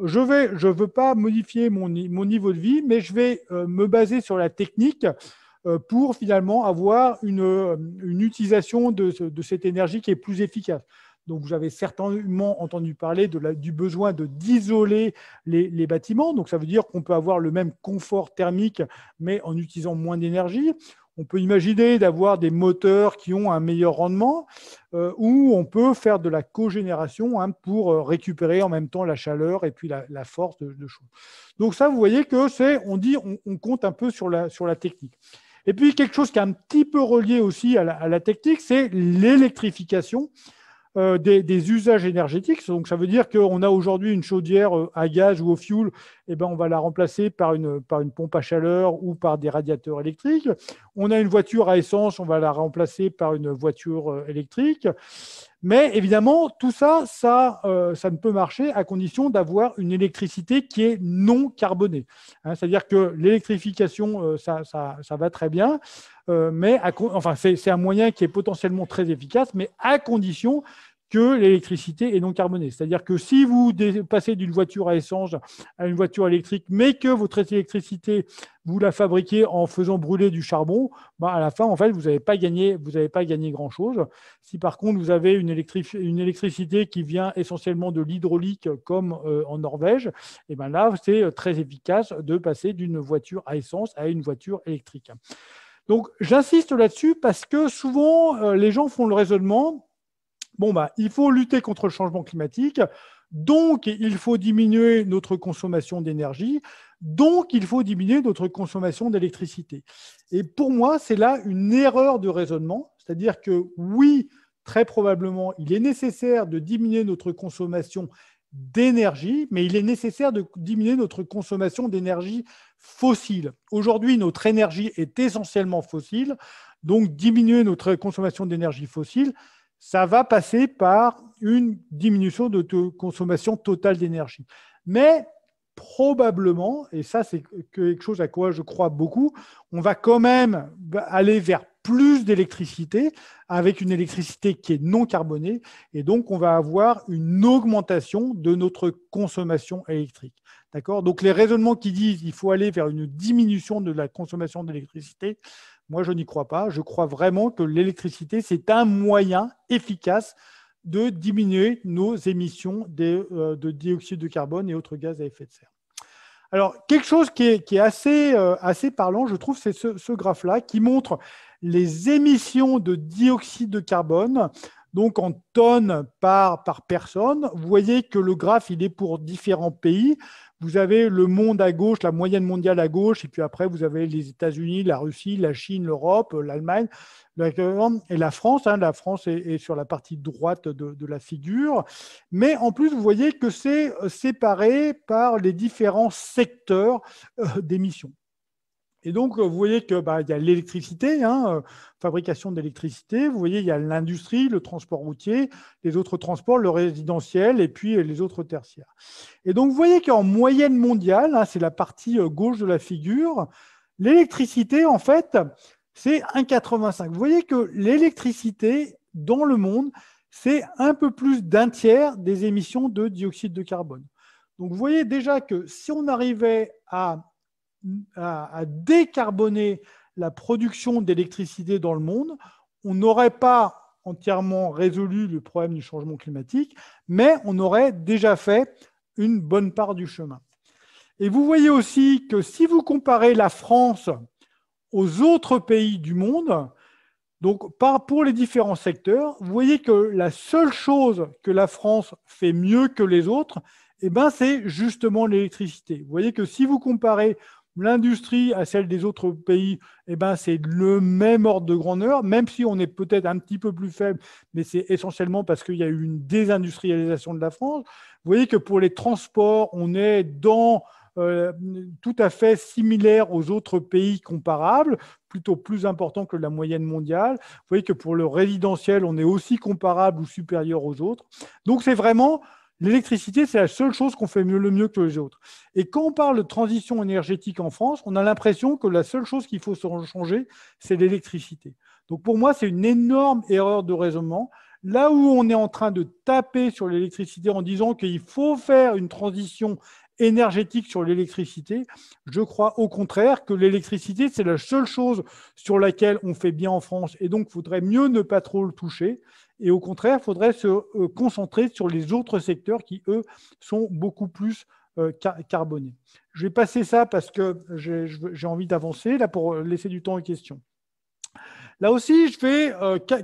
Speaker 2: je veux pas modifier mon niveau de vie, mais je vais me baser sur la technique pour finalement avoir une utilisation de cette énergie qui est plus efficace. Donc, vous avez certainement entendu parler du besoin d'isoler les bâtiments. Donc, ça veut dire qu'on peut avoir le même confort thermique, mais en utilisant moins d'énergie. On peut imaginer d'avoir des moteurs qui ont un meilleur rendement, ou on peut faire de la cogénération pour récupérer en même temps la chaleur et puis la force de chaud. Donc, ça, vous voyez que on compte un peu sur la technique. Et puis, quelque chose qui est un petit peu relié aussi à la technique, c'est l'électrification des usages énergétiques. Donc, ça veut dire qu'on a aujourd'hui une chaudière à gaz ou au fioul, et on va la remplacer par une pompe à chaleur ou par des radiateurs électriques. On a une voiture à essence, on va la remplacer par une voiture électrique. Mais évidemment, tout ça ne peut marcher à condition d'avoir une électricité qui est non carbonée. Hein, c'est-à-dire que l'électrification, ça va très bien, mais c'est un moyen qui est potentiellement très efficace, mais à condition que l'électricité est non carbonée. C'est-à-dire que si vous passez d'une voiture à essence à une voiture électrique, mais que votre électricité, vous la fabriquez en faisant brûler du charbon, à la fin, en fait, vous n'avez pas gagné grand-chose. Si par contre, vous avez une électricité qui vient essentiellement de l'hydraulique, comme en Norvège, et là, c'est très efficace de passer d'une voiture à essence à une voiture électrique. Donc, j'insiste là-dessus parce que souvent, les gens font le raisonnement, il faut lutter contre le changement climatique, donc il faut diminuer notre consommation d'énergie, donc il faut diminuer notre consommation d'électricité. Et pour moi, c'est là une erreur de raisonnement, c'est-à-dire que oui, très probablement, il est nécessaire de diminuer notre consommation d'énergie, mais il est nécessaire de diminuer notre consommation d'énergie fossile. Aujourd'hui, notre énergie est essentiellement fossile, donc diminuer notre consommation d'énergie fossile, ça va passer par une diminution de consommation totale d'énergie. Mais probablement, et ça c'est quelque chose à quoi je crois beaucoup, on va quand même aller vers plus d'électricité avec une électricité qui est non carbonée, et donc on va avoir une augmentation de notre consommation électrique. D'accord ? Donc les raisonnements qui disent qu'il faut aller vers une diminution de la consommation d'électricité, moi je n'y crois pas. Je crois vraiment que l'électricité, c'est un moyen efficace de diminuer nos émissions de dioxyde de carbone et autres gaz à effet de serre. Alors, quelque chose qui est assez parlant, je trouve, c'est ce graphe-là qui montre les émissions de dioxyde de carbone, donc en tonnes par personne. Vous voyez que le graphe, il est pour différents pays. Vous avez le monde à gauche, la moyenne mondiale à gauche, et puis après, vous avez les États-Unis, la Russie, la Chine, l'Europe, l'Allemagne et la France. La France est sur la partie droite de la figure. Mais en plus, vous voyez que c'est séparé par les différents secteurs d'émissions. Et donc, vous voyez qu'il y a l'électricité, fabrication d'électricité. Vous voyez, il y a l'industrie, le transport routier, les autres transports, le résidentiel et puis les autres tertiaires. Et donc, vous voyez qu'en moyenne mondiale, c'est la partie gauche de la figure, l'électricité, en fait, c'est 1,85. Vous voyez que l'électricité, dans le monde, c'est un peu plus d'un tiers des émissions de dioxyde de carbone. Donc, vous voyez déjà que si on arrivait à décarboner la production d'électricité dans le monde, on n'aurait pas entièrement résolu le problème du changement climatique, mais on aurait déjà fait une bonne part du chemin. Et vous voyez aussi que si vous comparez la France aux autres pays du monde, donc pour les différents secteurs, vous voyez que la seule chose que la France fait mieux que les autres, c'est justement l'électricité. Vous voyez que si vous comparez l'industrie à celle des autres pays, c'est le même ordre de grandeur, même si on est peut-être un petit peu plus faible, mais c'est essentiellement parce qu'il y a eu une désindustrialisation de la France. Vous voyez que pour les transports, on est dans tout à fait similaire aux autres pays comparables, plutôt plus important que la moyenne mondiale. Vous voyez que pour le résidentiel, on est aussi comparable ou supérieur aux autres. Donc, c'est vraiment... L'électricité, c'est la seule chose qu'on fait le mieux que les autres. Et quand on parle de transition énergétique en France, on a l'impression que la seule chose qu'il faut changer, c'est l'électricité. Donc pour moi, c'est une énorme erreur de raisonnement. Là où on est en train de taper sur l'électricité en disant qu'il faut faire une transition énergétique sur l'électricité, je crois au contraire que l'électricité, c'est la seule chose sur laquelle on fait bien en France et donc il faudrait mieux ne pas trop le toucher. Et au contraire, il faudrait se concentrer sur les autres secteurs qui, eux, sont beaucoup plus carbonés. Je vais passer ça parce que j'ai envie d'avancer là pour laisser du temps aux questions. Là aussi, je vais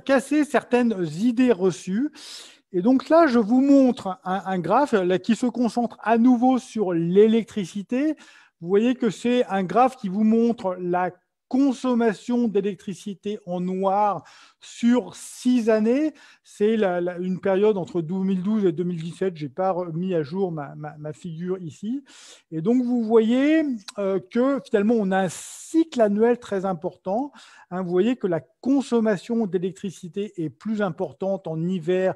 Speaker 2: casser certaines idées reçues. Et donc là, je vous montre un graphe là, qui se concentre à nouveau sur l'électricité. Vous voyez que c'est un graphe qui vous montre la consommation d'électricité en noir sur 6 années. C'est une période entre 2012 et 2017. Je n'ai pas mis à jour ma figure ici. Et donc, vous voyez que finalement, on a un cycle annuel très important. Vous voyez que la consommation d'électricité est plus importante en hiver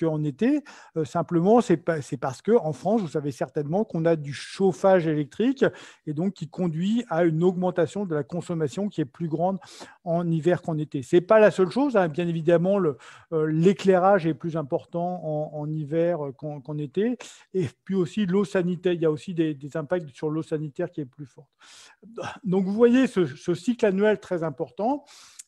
Speaker 2: qu'en été. Simplement, c'est parce qu'en France, vous savez certainement qu'on a du chauffage électrique et donc qui conduit à une augmentation de la consommation qui est plus grande en hiver qu'en été. Ce n'est pas la seule chose. Bien évidemment, l'éclairage est plus important en hiver qu'en été. Et puis aussi, l'eau sanitaire. Il y a aussi des impacts sur l'eau sanitaire qui est plus forte. Donc, vous voyez ce cycle annuel très important.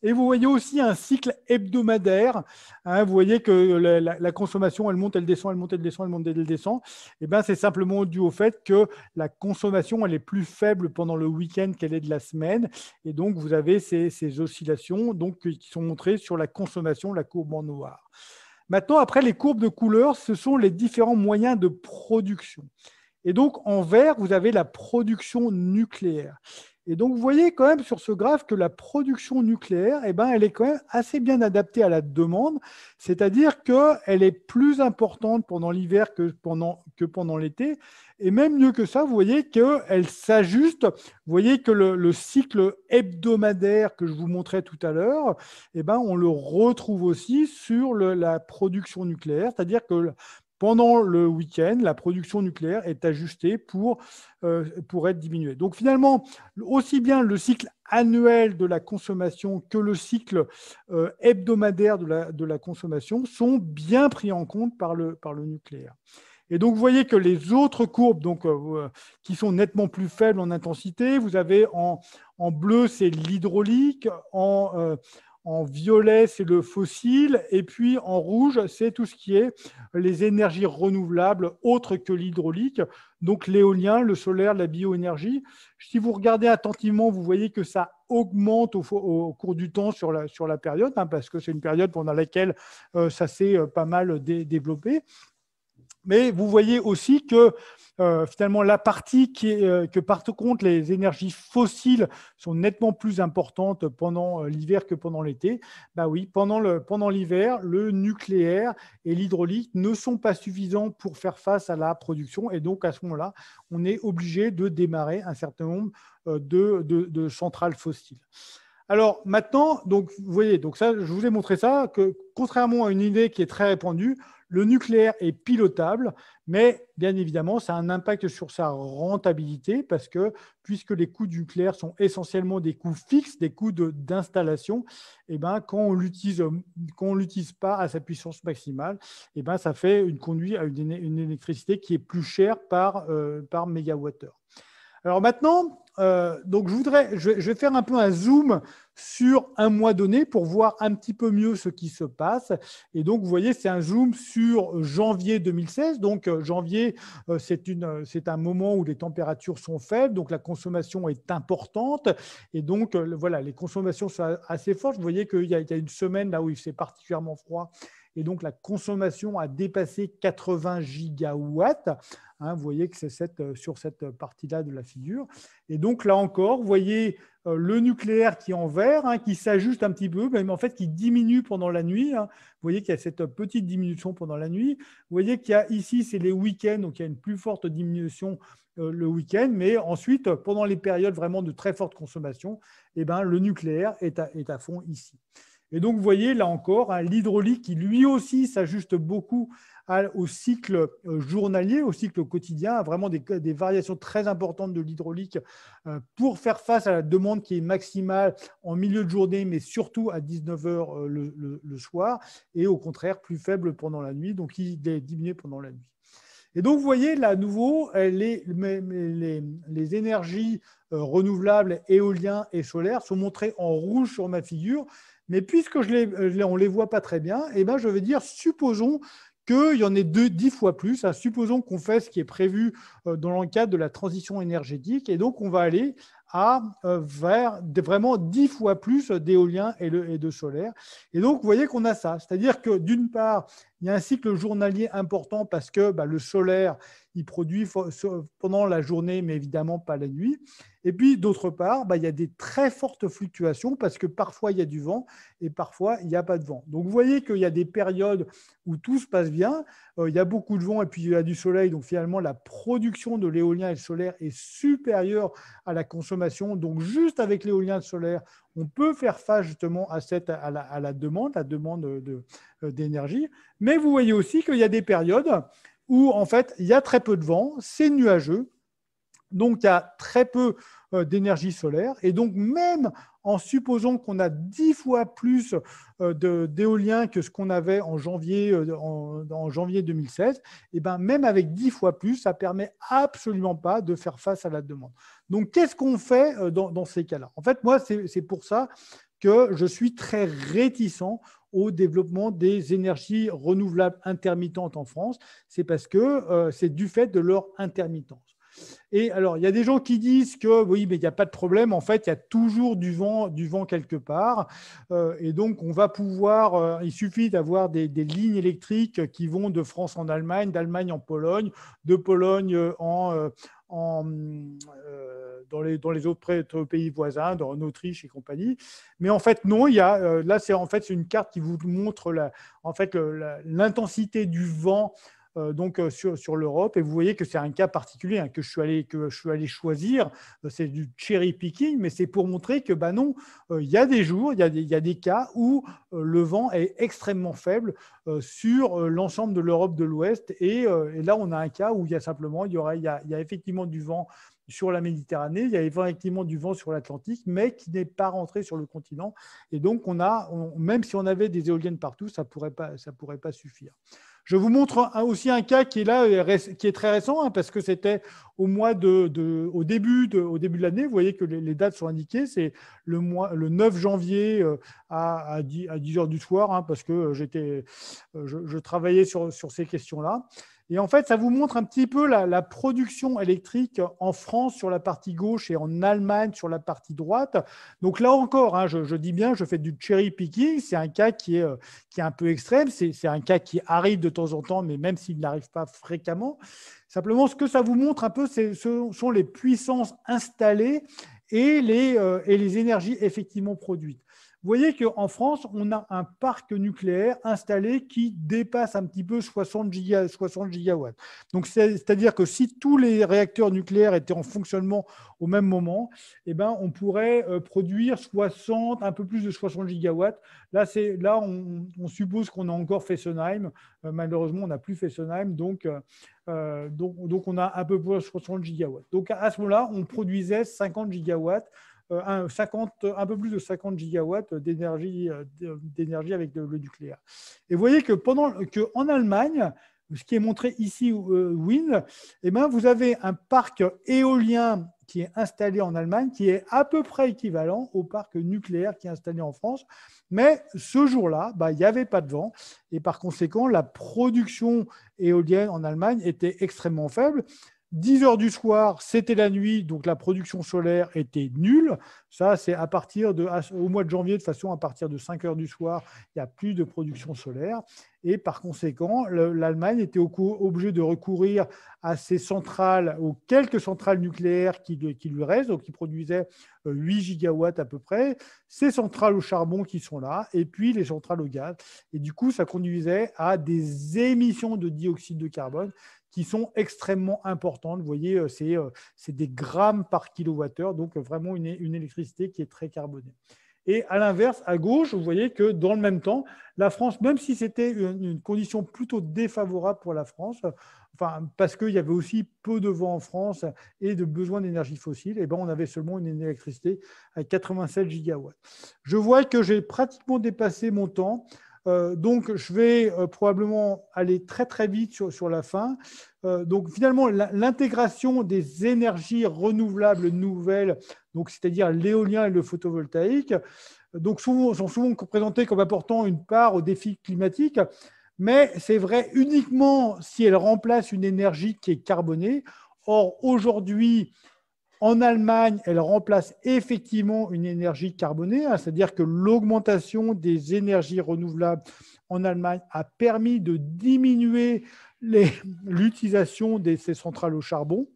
Speaker 2: Et vous voyez aussi un cycle hebdomadaire. Vous voyez que la consommation, elle monte, elle descend, elle monte, elle descend, elle monte, elle descend. C'est simplement dû au fait que la consommation, elle est plus faible pendant le week-end qu'elle est de la semaine. Et donc, vous avez ces oscillations qui sont montrées sur la consommation, la courbe en noir. Maintenant, après, les courbes de couleur, ce sont les différents moyens de production. Et donc, en vert, vous avez la production nucléaire. Et donc, vous voyez quand même sur ce graphe que la production nucléaire, elle est quand même assez bien adaptée à la demande, c'est-à-dire qu'elle est plus importante pendant l'hiver que pendant l'été. Et même mieux que ça, vous voyez qu'elle s'ajuste. Vous voyez que le cycle hebdomadaire que je vous montrais tout à l'heure, on le retrouve aussi sur la production nucléaire, c'est-à-dire que pendant le week-end, la production nucléaire est ajustée pour être diminuée. Donc finalement, aussi bien le cycle annuel de la consommation que le cycle hebdomadaire de la consommation sont bien pris en compte par le nucléaire. Et donc, vous voyez que les autres courbes qui sont nettement plus faibles en intensité, vous avez en bleu, c'est l'hydraulique, En violet, c'est le fossile. Et puis en rouge, c'est tout ce qui est les énergies renouvelables autres que l'hydraulique. Donc l'éolien, le solaire, la bioénergie. Si vous regardez attentivement, vous voyez que ça augmente au cours du temps sur la période, hein, parce que c'est une période pendant laquelle ça s'est pas mal développé. Mais vous voyez aussi que finalement, la partie que par contre les énergies fossiles sont nettement plus importantes pendant l'hiver que pendant l'été. Bah oui, pendant l'hiver, le nucléaire et l'hydraulique ne sont pas suffisants pour faire face à la production. Et donc, à ce moment-là, on est obligé de démarrer un certain nombre de centrales fossiles. Alors maintenant, donc, vous voyez, donc ça, je vous ai montré ça, que contrairement à une idée qui est très répandue, le nucléaire est pilotable, mais bien évidemment, ça a un impact sur sa rentabilité parce que puisque les coûts du nucléaire sont essentiellement des coûts fixes, des coûts d'installation, et ben, quand on l'utilise pas à sa puissance maximale, et ben, ça fait une conduite à une électricité qui est plus chère par mégawattheure. Alors maintenant, donc je vais faire un peu un zoom sur un mois donné pour voir un petit peu mieux ce qui se passe. Et donc, vous voyez, c'est un zoom sur janvier 2016. Donc, janvier, c'est un moment où les températures sont faibles, donc la consommation est importante. Et donc, voilà, les consommations sont assez fortes. Vous voyez qu'il y a une semaine là où il fait particulièrement froid. Et donc, la consommation a dépassé 80 gigawatts. Hein, vous voyez que c'est sur cette partie-là de la figure. Et donc, là encore, vous voyez le nucléaire qui est en vert, hein, qui s'ajuste un petit peu, mais en fait qui diminue pendant la nuit. Hein. Vous voyez qu'il y a cette petite diminution pendant la nuit. Vous voyez qu'il y a ici, c'est les week-ends, donc il y a une plus forte diminution le week-end. Mais ensuite, pendant les périodes vraiment de très forte consommation, eh ben, le nucléaire est à fond ici. Et donc, vous voyez, là encore, hein, l'hydraulique qui, lui aussi, s'ajuste beaucoup au cycle journalier, au cycle quotidien, vraiment des variations très importantes de l'hydraulique pour faire face à la demande qui est maximale en milieu de journée, mais surtout à 19 heures le soir, et au contraire, plus faible pendant la nuit, donc il diminue pendant la nuit. Et donc, vous voyez, là, à nouveau, les énergies renouvelables, éoliennes et solaires sont montrées en rouge sur ma figure. Mais puisque on ne les voit pas très bien, eh ben, je vais dire, supposons qu'il y en ait 10 fois plus. Hein. Supposons qu'on fait ce qui est prévu dans le cadre de la transition énergétique. Et donc, on va aller vers vraiment 10 fois plus d'éolien et de solaire. Et donc, vous voyez qu'on a ça. C'est-à-dire que d'une part, il y a un cycle journalier important parce que le solaire, il produit pendant la journée, mais évidemment pas la nuit. Et puis, d'autre part, il y a des très fortes fluctuations parce que parfois, il y a du vent et parfois, il n'y a pas de vent. Donc, vous voyez qu'il y a des périodes où tout se passe bien. Il y a beaucoup de vent et puis il y a du soleil. Donc, finalement, la production de l'éolien et le solaire est supérieure à la consommation. Donc, juste avec l'éolien et le solaire, on peut faire face justement à la demande d'énergie. Mais vous voyez aussi qu'il y a des périodes où, en fait, il y a très peu de vent, c'est nuageux. Donc, il y a très peu d'énergie solaire. Et donc, même en supposant qu'on a 10 fois plus d'éolien que ce qu'on avait en janvier 2016, et ben, même avec 10 fois plus, ça ne permet absolument pas de faire face à la demande. Donc, qu'est-ce qu'on fait dans ces cas-là? En fait, moi, c'est pour ça que je suis très réticent au développement des énergies renouvelables intermittentes en France. C'est parce que c'est du fait de leur intermittence. Et alors, il y a des gens qui disent que oui, mais il n'y a pas de problème. En fait, il y a toujours du vent quelque part. Et donc, on va pouvoir, il suffit d'avoir des lignes électriques qui vont de France en Allemagne, d'Allemagne en Pologne, de Pologne dans les autres pays voisins, en Autriche et compagnie. Mais en fait, non, là, c'est une carte qui vous montre l'intensité du vent sur l'Europe. Et vous voyez que c'est un cas particulier que je suis allé choisir. C'est du cherry picking, mais c'est pour montrer que non, il y a des jours, il y a des cas où le vent est extrêmement faible sur l'ensemble de l'Europe de l'Ouest. Et là, on a un cas où il y a effectivement du vent sur la Méditerranée, il y a effectivement du vent sur l'Atlantique, mais qui n'est pas rentré sur le continent. Et donc, même si on avait des éoliennes partout, ça pourrait pas suffire. Je vous montre aussi un cas qui est là, qui est très récent, hein, parce que c'était au début de l'année. Vous voyez que les dates sont indiquées. C'est le 9 janvier à 10 heures du soir, hein, parce que je travaillais sur ces questions-là. Et en fait, ça vous montre un petit peu la production électrique en France sur la partie gauche et en Allemagne sur la partie droite. Donc là encore, hein, je dis bien, je fais du cherry picking. C'est un cas qui est un peu extrême. C'est un cas qui arrive de temps en temps, mais même s'il n'arrive pas fréquemment. Simplement, ce que ça vous montre un peu, ce sont les puissances installées et les énergies effectivement produites. Vous voyez qu'en France, on a un parc nucléaire installé qui dépasse un petit peu 60 gigawatts. Donc, c'est-à-dire que si tous les réacteurs nucléaires étaient en fonctionnement au même moment, eh ben, on pourrait produire un peu plus de 60 gigawatts. Là, on suppose qu'on a encore Fessenheim. Malheureusement, on n'a plus Fessenheim, donc on a un peu plus de 60 gigawatts. Donc, à ce moment-là, on produisait 50 gigawatts. Un peu plus de 50 gigawatts d'énergie avec le nucléaire. Et vous voyez qu'en Allemagne, ce qui est montré ici, Wind, eh ben, vous avez un parc éolien qui est installé en Allemagne, qui est à peu près équivalent au parc nucléaire qui est installé en France. Mais ce jour-là, il n'y avait pas de vent. Et par conséquent, la production éolienne en Allemagne était extrêmement faible. 10 heures du soir, c'était la nuit, donc la production solaire était nulle. Ça, c'est au mois de janvier, de toute façon, à partir de 5 heures du soir, il n'y a plus de production solaire. Et par conséquent, l'Allemagne était obligée de recourir à ces centrales, aux quelques centrales nucléaires qui lui restent, donc qui produisaient 8 gigawatts à peu près, ces centrales au charbon qui sont là, et puis les centrales au gaz. Et du coup, ça conduisait à des émissions de dioxyde de carbone qui sont extrêmement importantes. Vous voyez, c'est des grammes par kilowattheure, donc vraiment une électricité qui est très carbonée. Et à l'inverse, à gauche, vous voyez que dans le même temps, la France, même si c'était une condition plutôt défavorable pour la France, parce qu'il y avait aussi peu de vent en France et de besoin d'énergie fossile, et ben on avait seulement une électricité à 87 gigawatts. Je vois que j'ai pratiquement dépassé mon temps. Donc, je vais probablement aller très, très vite sur la fin. Donc, finalement, l'intégration des énergies renouvelables nouvelles, donc c'est-à-dire l'éolien et le photovoltaïque, sont souvent présentés comme apportant une part au défi climatique, mais c'est vrai uniquement si elles remplacent une énergie qui est carbonée. Or, aujourd'hui, en Allemagne, elle remplace effectivement une énergie carbonée, hein, c'est-à-dire que l'augmentation des énergies renouvelables en Allemagne a permis de diminuer l'utilisation de ces centrales au charbon.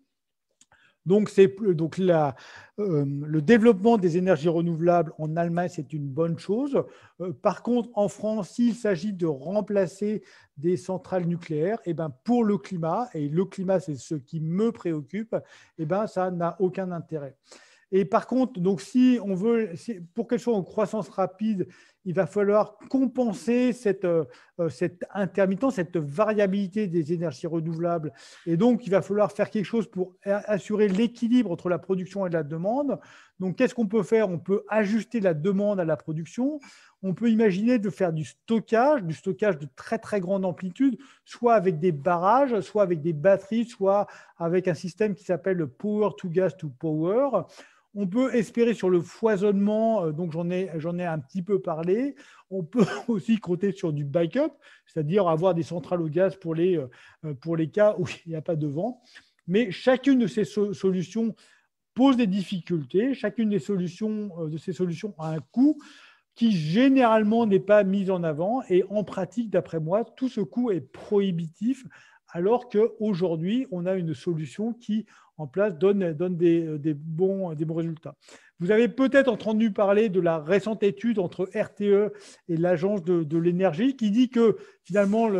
Speaker 2: Donc, le développement des énergies renouvelables en Allemagne, c'est une bonne chose. Par contre, en France, s'il s'agit de remplacer des centrales nucléaires, eh ben, pour le climat, et le climat, c'est ce qui me préoccupe, eh ben, ça n'a aucun intérêt. Et par contre, donc, pour qu'elle soit en croissance rapide, il va falloir compenser cette intermittence, cette variabilité des énergies renouvelables. Et donc, il va falloir faire quelque chose pour assurer l'équilibre entre la production et la demande. Donc, qu'est-ce qu'on peut faire? On peut ajuster la demande à la production. On peut imaginer de faire du stockage de très, très grande amplitude, soit avec des barrages, soit avec des batteries, soit avec un système qui s'appelle le Power to Gas to Power. On peut espérer sur le foisonnement, donc j'en ai un petit peu parlé. On peut aussi compter sur du backup, c'est-à-dire avoir des centrales au gaz pour les cas où il n'y a pas de vent. Mais chacune de ces solutions pose des difficultés. Chacune de ces solutions a un coût qui généralement n'est pas mis en avant. Et en pratique, d'après moi, tout ce coût est prohibitif, alors qu'aujourd'hui, on a une solution qui, en place, donne des bons résultats. Vous avez peut-être entendu parler de la récente étude entre RTE et l'Agence de l'énergie qui dit que finalement,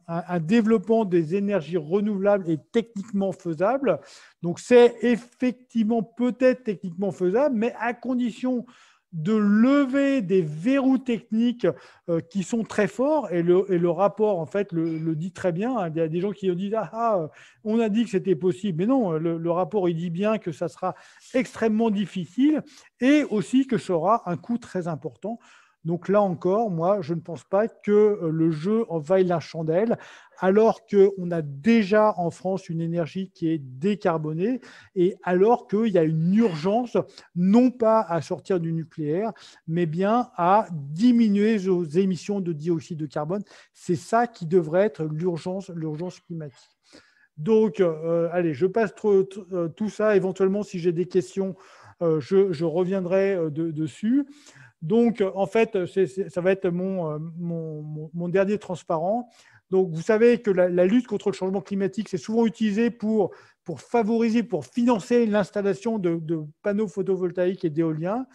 Speaker 2: un développement des énergies renouvelables est techniquement faisable. Donc, c'est effectivement peut-être techniquement faisable, mais à condition de lever des verrous techniques qui sont très forts, et le rapport en fait le dit très bien. Il y a des gens qui disent on a dit que c'était possible, mais non, le rapport il dit bien que ça sera extrêmement difficile et aussi que ça aura un coût très important. Donc là encore, moi, je ne pense pas que le jeu en vaille la chandelle, alors qu'on a déjà en France une énergie qui est décarbonée et alors qu'il y a une urgence, non pas à sortir du nucléaire, mais bien à diminuer nos émissions de dioxyde de carbone. C'est ça qui devrait être l'urgence climatique. Donc, allez, je passe tout ça. Éventuellement, si j'ai des questions, je reviendrai dessus. Donc, en fait, ça va être mon dernier transparent. Donc, vous savez que la lutte contre le changement climatique, c'est souvent utilisé pour favoriser, pour financer l'installation de panneaux photovoltaïques et d'éoliens,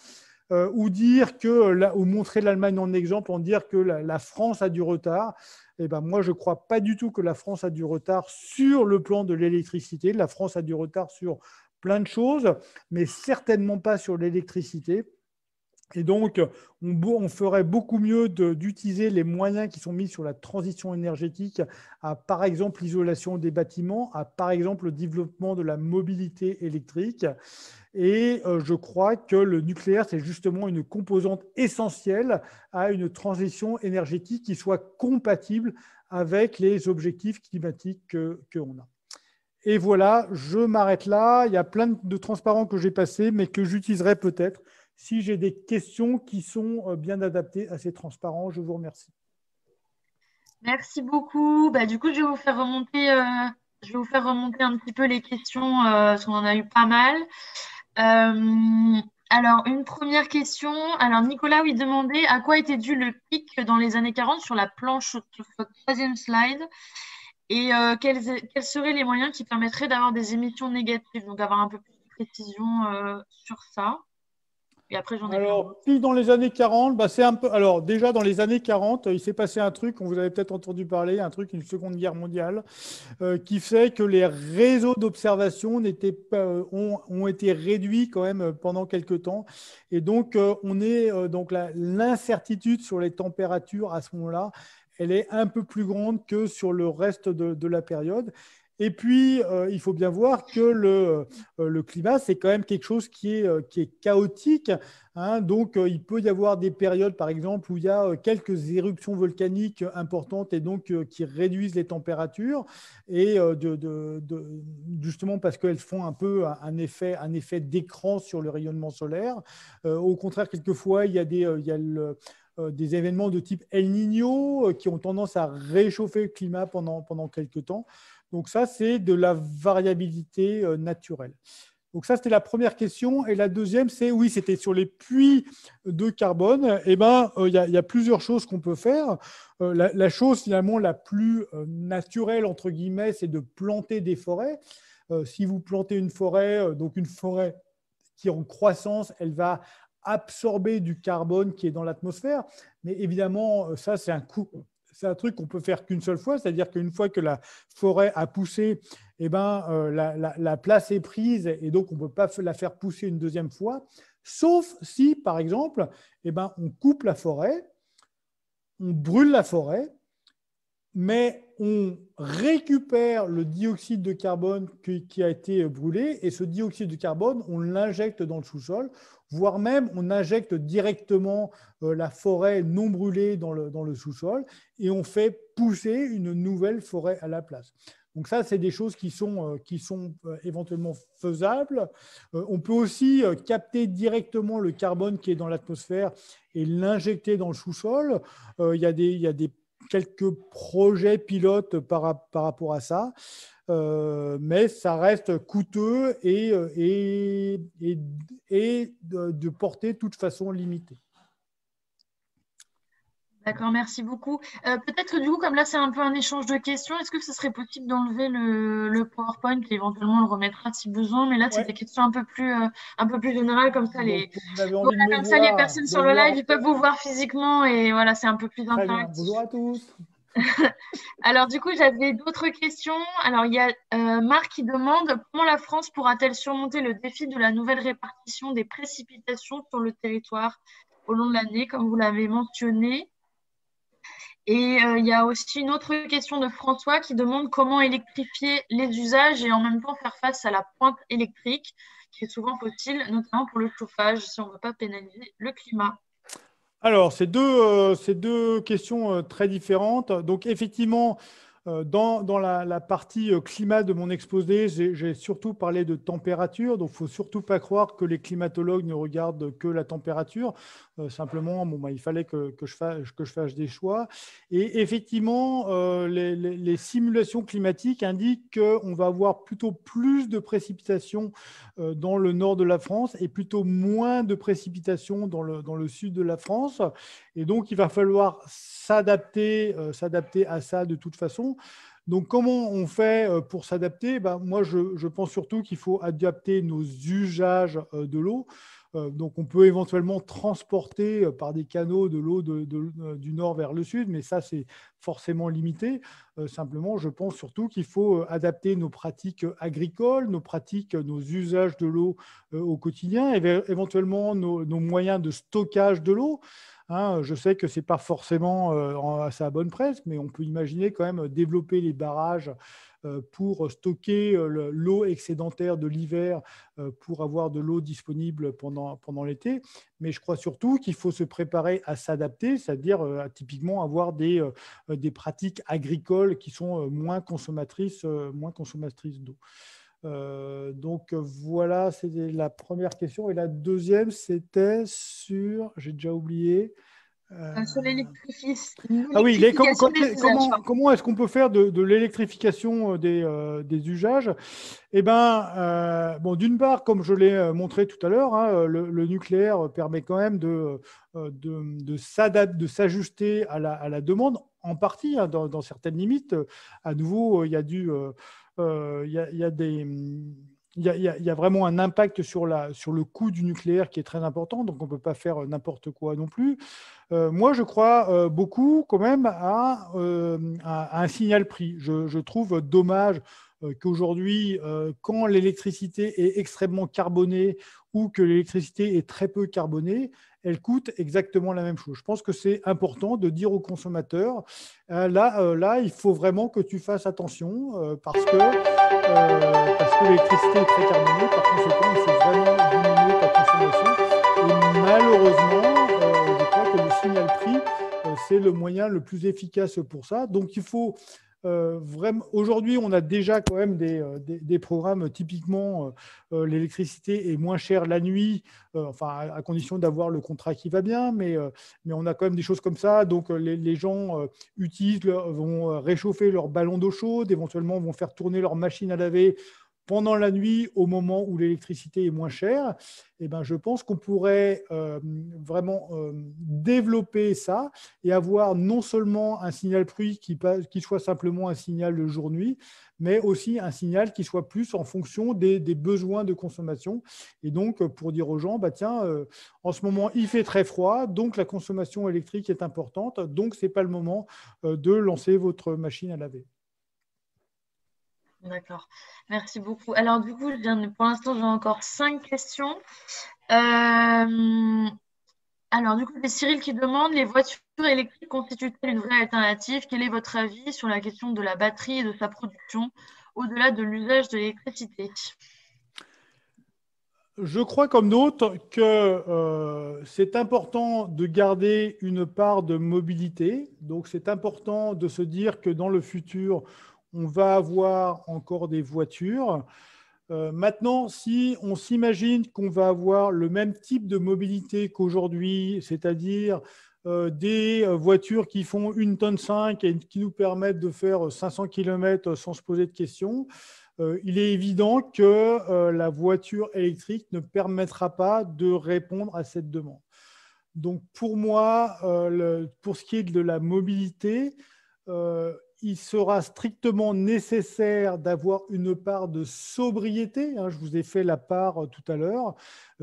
Speaker 2: ou dire que, ou montrer l'Allemagne en exemple, en dire que la France a du retard. Eh ben, moi, je ne crois pas du tout que la France a du retard sur le plan de l'électricité. La France a du retard sur plein de choses, mais certainement pas sur l'électricité. Et donc, on ferait beaucoup mieux d'utiliser les moyens qui sont mis sur la transition énergétique à, par exemple, l'isolation des bâtiments, à, par exemple, le développement de la mobilité électrique. Et je crois que le nucléaire, c'est justement une composante essentielle à une transition énergétique qui soit compatible avec les objectifs climatiques qu'on a. Et voilà, je m'arrête là. Il y a plein de transparents que j'ai passés, mais que j'utiliserai peut-être si j'ai des questions qui sont bien adaptées à ces transparents. Je vous remercie.
Speaker 1: Merci beaucoup. Bah, du coup, je vais vous faire remonter un petit peu les questions, parce qu'on en a eu pas mal. Alors, une première question. Alors, Nicolas, oui, demandait à quoi était dû le pic dans les années 40 sur la planche sur votre troisième slide et quels seraient les moyens qui permettraient d'avoir des émissions négatives, donc avoir un peu plus de précision sur ça. Et après, j'en ai plein d'autres.
Speaker 2: Alors, puis dans les années 40, bah, c'est un peu. Alors, déjà dans les années 40, il s'est passé un truc, on vous avez peut-être entendu parler, un truc, une Seconde Guerre mondiale, qui fait que les réseaux d'observation ont été réduits quand même pendant quelques temps. Et donc, donc l'incertitude sur les températures à ce moment-là, elle est un peu plus grande que sur le reste de la période. Et puis, il faut bien voir que le climat, c'est quand même quelque chose qui est chaotique. Hein. Donc, il peut y avoir des périodes, par exemple, où il y a quelques éruptions volcaniques importantes et donc qui réduisent les températures. Et justement parce qu'elles font un peu un effet d'écran sur le rayonnement solaire. Au contraire, quelquefois, il y a des événements de type El Niño qui ont tendance à réchauffer le climat pendant quelques temps. Donc ça, c'est de la variabilité naturelle. Donc ça, c'était la première question. Et la deuxième, c'est, oui, c'était sur les puits de carbone. Eh ben, il y a plusieurs choses qu'on peut faire. La chose, finalement, la plus naturelle, entre guillemets, c'est de planter des forêts. Si vous plantez une forêt, donc une forêt qui est en croissance, elle va absorber du carbone qui est dans l'atmosphère. Mais évidemment, ça, c'est un truc qu'on peut faire qu'une seule fois, c'est-à-dire qu'une fois que la forêt a poussé, eh ben, la place est prise et donc on ne peut pas la faire pousser une deuxième fois, sauf si, par exemple, eh ben, on coupe la forêt, on brûle la forêt, mais on récupère le dioxyde de carbone qui a été brûlé et ce dioxyde de carbone, on l'injecte dans le sous-sol, voire même on injecte directement la forêt non brûlée dans le sous-sol et on fait pousser une nouvelle forêt à la place. Donc ça, c'est des choses qui sont éventuellement faisables. On peut aussi capter directement le carbone qui est dans l'atmosphère et l'injecter dans le sous-sol. Il y a des quelques projets pilotes par rapport à ça, mais ça reste coûteux et de portée de toute façon limitée.
Speaker 1: D'accord, merci beaucoup. Peut-être du coup, comme là c'est un peu un échange de questions, est-ce que ce serait possible d'enlever le PowerPoint et éventuellement on le remettra si besoin, mais là c'est
Speaker 2: Ouais.
Speaker 1: des questions un peu plus générales, comme ça
Speaker 2: Donc, vous avez envie de me
Speaker 1: comme ça les
Speaker 2: voir,
Speaker 1: personnes sur le live ils peuvent vous voir physiquement et voilà, c'est un peu plus
Speaker 2: très bien.
Speaker 1: interactif.
Speaker 2: Bonjour à tous.
Speaker 1: Alors du coup, j'avais d'autres questions. Alors il y a Marc qui demande comment la France pourra-t-elle surmonter le défi de la nouvelle répartition des précipitations sur le territoire au long de l'année, comme vous l'avez mentionné. Et il y a aussi une autre question de François qui demande comment électrifier les usages et en même temps faire face à la pointe électrique qui est souvent fossile, notamment pour le chauffage, si on ne veut pas pénaliser le climat.
Speaker 2: Alors, c'est deux questions très différentes. Donc, effectivement, dans la partie climat de mon exposé, j'ai surtout parlé de température. Donc, il ne faut surtout pas croire que les climatologues ne regardent que la température. Simplement, bon, bah, il fallait que je fasse des choix. Et effectivement, les simulations climatiques indiquent qu'on va avoir plutôt plus de précipitations dans le nord de la France et plutôt moins de précipitations dans le sud de la France. Et donc, il va falloir s'adapter à ça de toute façon. Donc, comment on fait pour s'adapter? Ben, moi, je pense surtout qu'il faut adapter nos usages de l'eau. Donc, on peut éventuellement transporter par des canaux de l'eau du nord vers le sud, mais ça, c'est forcément limité. Simplement, je pense surtout qu'il faut adapter nos pratiques agricoles, nos pratiques, nos usages de l'eau au quotidien, et éventuellement nos moyens de stockage de l'eau. Hein, je sais que ce n'est pas forcément à sa bonne presse, mais on peut imaginer quand même développer les barrages pour stocker l'eau excédentaire de l'hiver pour avoir de l'eau disponible pendant l'été. Mais je crois surtout qu'il faut se préparer à s'adapter, c'est-à-dire typiquement avoir des pratiques agricoles qui sont moins consommatrices d'eau. Donc voilà, c'était la première question. Et la deuxième, c'était sur, j'ai déjà oublié.
Speaker 1: Sur
Speaker 2: Ah oui,
Speaker 1: l'électrification des usages.
Speaker 2: comment est-ce qu'on peut faire de l'électrification des usages? Eh ben, bon, d'une part, comme je l'ai montré tout à l'heure, hein, le nucléaire permet quand même de s'ajuster à la demande, en partie, hein, dans certaines limites. À nouveau, il y a il y a des. Il y a vraiment un impact sur le coût du nucléaire qui est très important, donc on ne peut pas faire n'importe quoi non plus. Moi, je crois beaucoup quand même à un signal prix. Je trouve dommage qu'aujourd'hui, quand l'électricité est extrêmement carbonée ou que l'électricité est très peu carbonée, elle coûte exactement la même chose. Je pense que c'est important de dire aux consommateurs, là, il faut vraiment que tu fasses attention parce que l'électricité est très carbonée. Par conséquent, il faut vraiment diminuer ta consommation. Et malheureusement, je crois que le signal prix, c'est le moyen le plus efficace pour ça. Donc, il faut vraiment. Aujourd'hui, on a déjà quand même des programmes. Typiquement, l'électricité est moins chère la nuit, enfin, à condition d'avoir le contrat qui va bien, mais on a quand même des choses comme ça. Donc, les gens vont réchauffer leur ballon d'eau chaude, éventuellement vont faire tourner leur machine à laver pendant la nuit, au moment où l'électricité est moins chère. Eh ben, je pense qu'on pourrait vraiment développer ça et avoir non seulement un signal prix qui soit simplement un signal de jour-nuit, mais aussi un signal qui soit plus en fonction des besoins de consommation. Et donc, pour dire aux gens, bah, tiens, en ce moment, il fait très froid, donc la consommation électrique est importante, donc ce n'est pas le moment de lancer votre machine à laver.
Speaker 1: D'accord. Merci beaucoup. Alors, du coup, pour l'instant, j'ai encore 5 questions. Alors, du coup, c'est Cyril qui demande, les voitures électriques constituent-elles une vraie alternative? Quel est votre avis sur la question de la batterie et de sa production au-delà de l'usage de l'électricité?
Speaker 2: Je crois comme d'autres que c'est important de garder une part de mobilité. Donc, c'est important de se dire que dans le futur, on va avoir encore des voitures. Maintenant, si on s'imagine qu'on va avoir le même type de mobilité qu'aujourd'hui, c'est-à-dire des voitures qui font 1,5 tonne et qui nous permettent de faire 500 km sans se poser de questions, il est évident que la voiture électrique ne permettra pas de répondre à cette demande. Donc, pour moi, pour ce qui est de la mobilité, il sera strictement nécessaire d'avoir une part de sobriété. Je vous ai fait la part tout à l'heure,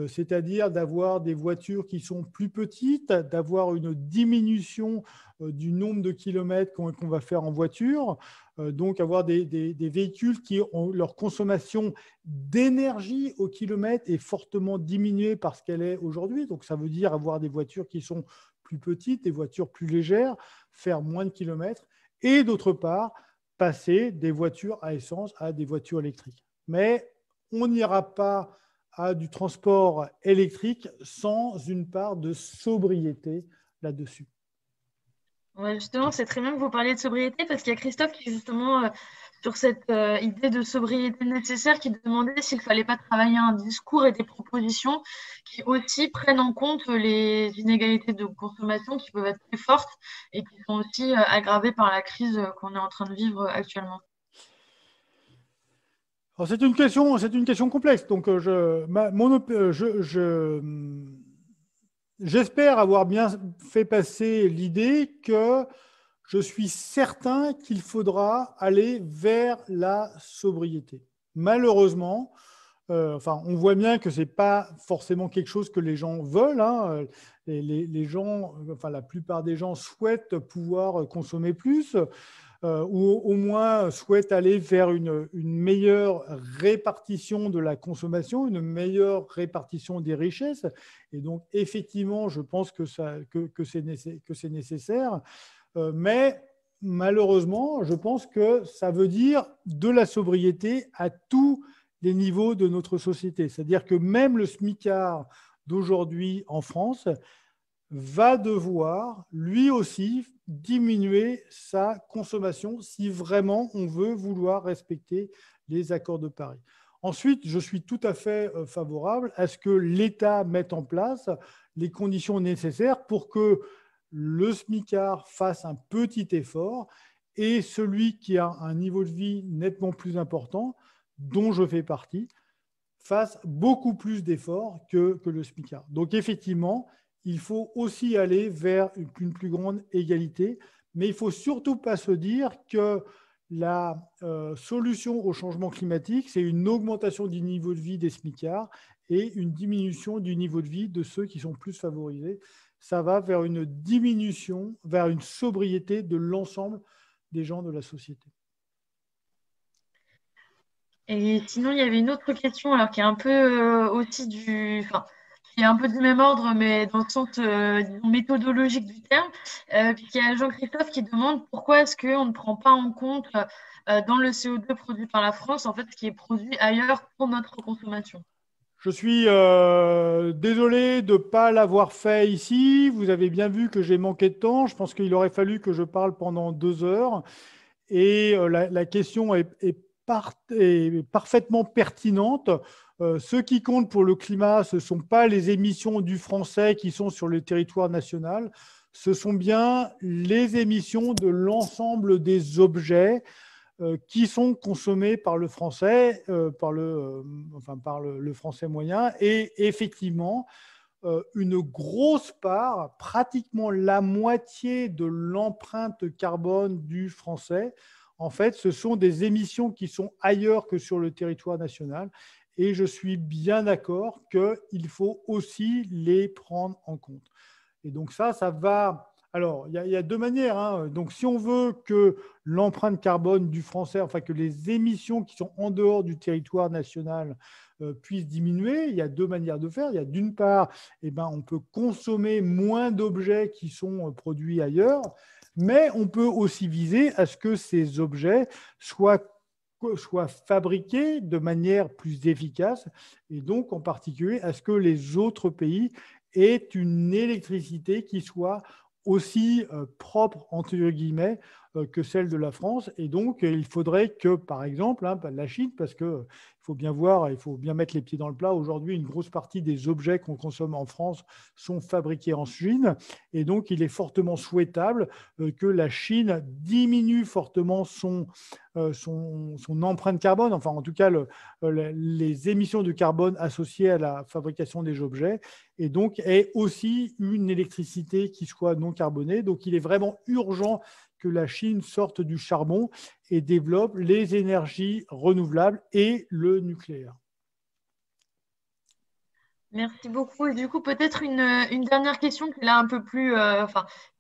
Speaker 2: c'est-à-dire d'avoir des voitures qui sont plus petites, d'avoir une diminution du nombre de kilomètres qu'on va faire en voiture, donc avoir des véhicules qui ont leur consommation d'énergie au kilomètre est fortement diminuée par ce qu'elle est aujourd'hui. Donc ça veut dire avoir des voitures qui sont plus petites, des voitures plus légères, faire moins de kilomètres, et d'autre part, passer des voitures à essence à des voitures électriques. Mais on n'ira pas à du transport électrique sans une part de sobriété là-dessus.
Speaker 1: Ouais, justement, c'est très bien que vous parliez de sobriété parce qu'il y a Christophe qui, justement, sur cette idée de sobriété nécessaire, qui demandait s'il ne fallait pas travailler un discours et des propositions qui aussi prennent en compte les inégalités de consommation qui peuvent être très fortes et qui sont aussi aggravées par la crise qu'on est en train de vivre actuellement.
Speaker 2: Alors, c'est une question complexe. Donc, j'espère avoir bien fait passer l'idée que je suis certain qu'il faudra aller vers la sobriété. Malheureusement, on voit bien que ce n'est pas forcément quelque chose que les gens veulent, hein. Les gens, la plupart des gens souhaitent pouvoir consommer plus, ou au moins souhaitent aller vers une meilleure répartition de la consommation, une meilleure répartition des richesses. Et donc, effectivement, je pense que c'est nécessaire. Mais malheureusement, je pense que ça veut dire de la sobriété à tous les niveaux de notre société. C'est-à-dire que même le smicard d'aujourd'hui en France va devoir, lui aussi, diminuer sa consommation si vraiment on veut vouloir respecter les accords de Paris. Ensuite, je suis tout à fait favorable à ce que l'État mette en place les conditions nécessaires pour que le smicard fasse un petit effort et celui qui a un niveau de vie nettement plus important, dont je fais partie, fasse beaucoup plus d'efforts que le smicard. Donc effectivement, il faut aussi aller vers une plus grande égalité, mais il ne faut surtout pas se dire que la solution au changement climatique, c'est une augmentation du niveau de vie des smicards et une diminution du niveau de vie de ceux qui sont plus favorisés. Ça va vers une diminution, vers une sobriété de l'ensemble des gens de la société.
Speaker 1: Et sinon, il y avait une autre question, alors qui est un peu aussi qui est un peu du même ordre, mais dans le sens disons, méthodologique du terme. Puis il y a Jean-Christophe qui demande pourquoi est-ce qu'on ne prend pas en compte dans le CO2 produit par la France, en fait, ce qui est produit ailleurs pour notre consommation.
Speaker 2: Je suis désolé de ne pas l'avoir fait ici. Vous avez bien vu que j'ai manqué de temps. Je pense qu'il aurait fallu que je parle pendant 2 heures. Et la question est parfaitement pertinente. Ce qui compte pour le climat, ce ne sont pas les émissions du français qui sont sur le territoire national, ce sont bien les émissions de l'ensemble des objets qui sont consommés par le français, par le français moyen. Et effectivement, une grosse part, pratiquement la moitié de l'empreinte carbone du français, en fait, ce sont des émissions qui sont ailleurs que sur le territoire national. Et je suis bien d'accord qu'il faut aussi les prendre en compte. Et donc ça va... Alors, il y a 2 manières, hein. Donc, si on veut que l'empreinte carbone du français, enfin que les émissions qui sont en dehors du territoire national puissent diminuer, il y a 2 manières de faire. Il y a d'une part, on peut consommer moins d'objets qui sont produits ailleurs, mais on peut aussi viser à ce que ces objets soient fabriqués de manière plus efficace et donc en particulier à ce que les autres pays aient une électricité qui soit aussi propre, entre guillemets, que celle de la France. Et donc, il faudrait que, par exemple, la Chine, parce qu'il faut bien voir, il faut bien mettre les pieds dans le plat, aujourd'hui, une grosse partie des objets qu'on consomme en France sont fabriqués en Chine. Et donc, il est fortement souhaitable que la Chine diminue fortement son empreinte carbone, enfin, en tout cas, les émissions de carbone associées à la fabrication des objets, et donc ait aussi une électricité qui soit non carbonée. Donc, il est vraiment urgent que la Chine sorte du charbon et développe les énergies renouvelables et le nucléaire.
Speaker 1: Merci beaucoup. Et du coup, peut-être une dernière question qui est là un peu plus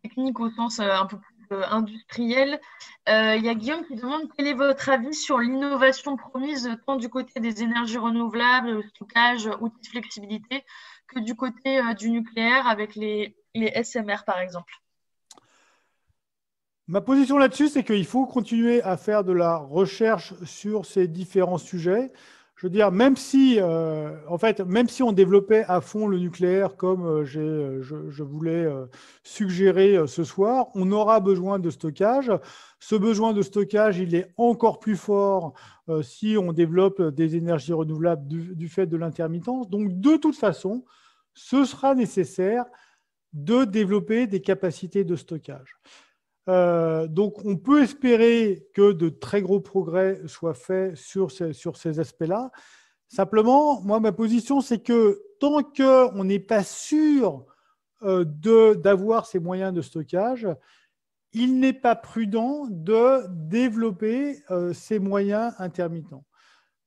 Speaker 1: technique au sens un peu plus industriel. Il y a Guillaume qui demande quel est votre avis sur l'innovation promise tant du côté des énergies renouvelables, le stockage, outils de flexibilité, que du côté du nucléaire avec les SMR par exemple.
Speaker 2: Ma position là-dessus, c'est qu'il faut continuer à faire de la recherche sur ces différents sujets. Je veux dire, même si on développait à fond le nucléaire, comme je voulais suggérer ce soir, on aura besoin de stockage. Ce besoin de stockage, il est encore plus fort si on développe des énergies renouvelables du fait de l'intermittence. Donc, de toute façon, ce sera nécessaire de développer des capacités de stockage. Donc, on peut espérer que de très gros progrès soient faits sur ces aspects-là. Simplement, moi, ma position, c'est que tant qu'on n'est pas sûr d'avoir ces moyens de stockage, il n'est pas prudent de développer ces moyens intermittents.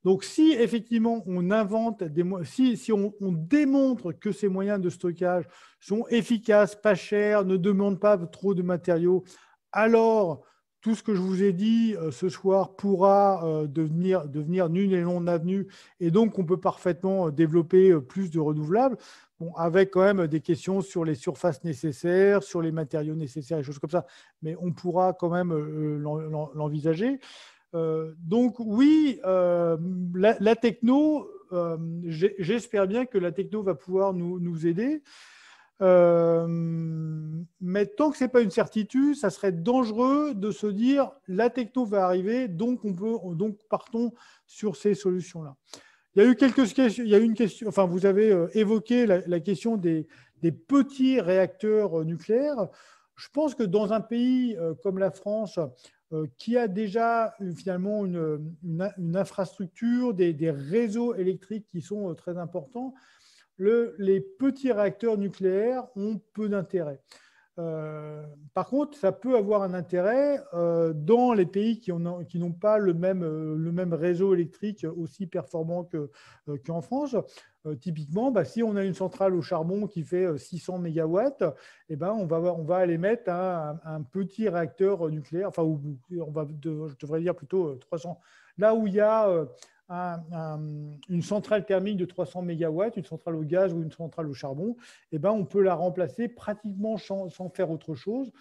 Speaker 2: Donc, si effectivement on invente si on démontre que ces moyens de stockage sont efficaces, pas chers, ne demandent pas trop de matériaux, alors tout ce que je vous ai dit ce soir pourra devenir nul et non avenu, et donc on peut parfaitement développer plus de renouvelables, bon, avec quand même des questions sur les surfaces nécessaires, sur les matériaux nécessaires, des choses comme ça, mais on pourra quand même l'envisager. Donc oui, la techno, j'espère bien que la techno va pouvoir nous aider. Mais tant que ce n'est pas une certitude, ça serait dangereux de se dire la techno va arriver, donc partons sur ces solutions-là. Il y a eu une question, enfin vous avez évoqué la question des petits réacteurs nucléaires. Je pense que dans un pays comme la France, qui a déjà finalement une infrastructure, des réseaux électriques qui sont très importants, les petits réacteurs nucléaires ont peu d'intérêt. Par contre, ça peut avoir un intérêt dans les pays qui n'ont pas le même réseau électrique aussi performant qu'en France. Typiquement, si on a une centrale au charbon qui fait 600 mégawatts, eh ben, on va aller mettre un petit réacteur nucléaire, enfin, je devrais dire plutôt 300. Là où il y a une centrale thermique de 300 mégawatts, une centrale au gaz ou une centrale au charbon, eh ben, on peut la remplacer pratiquement sans faire autre chose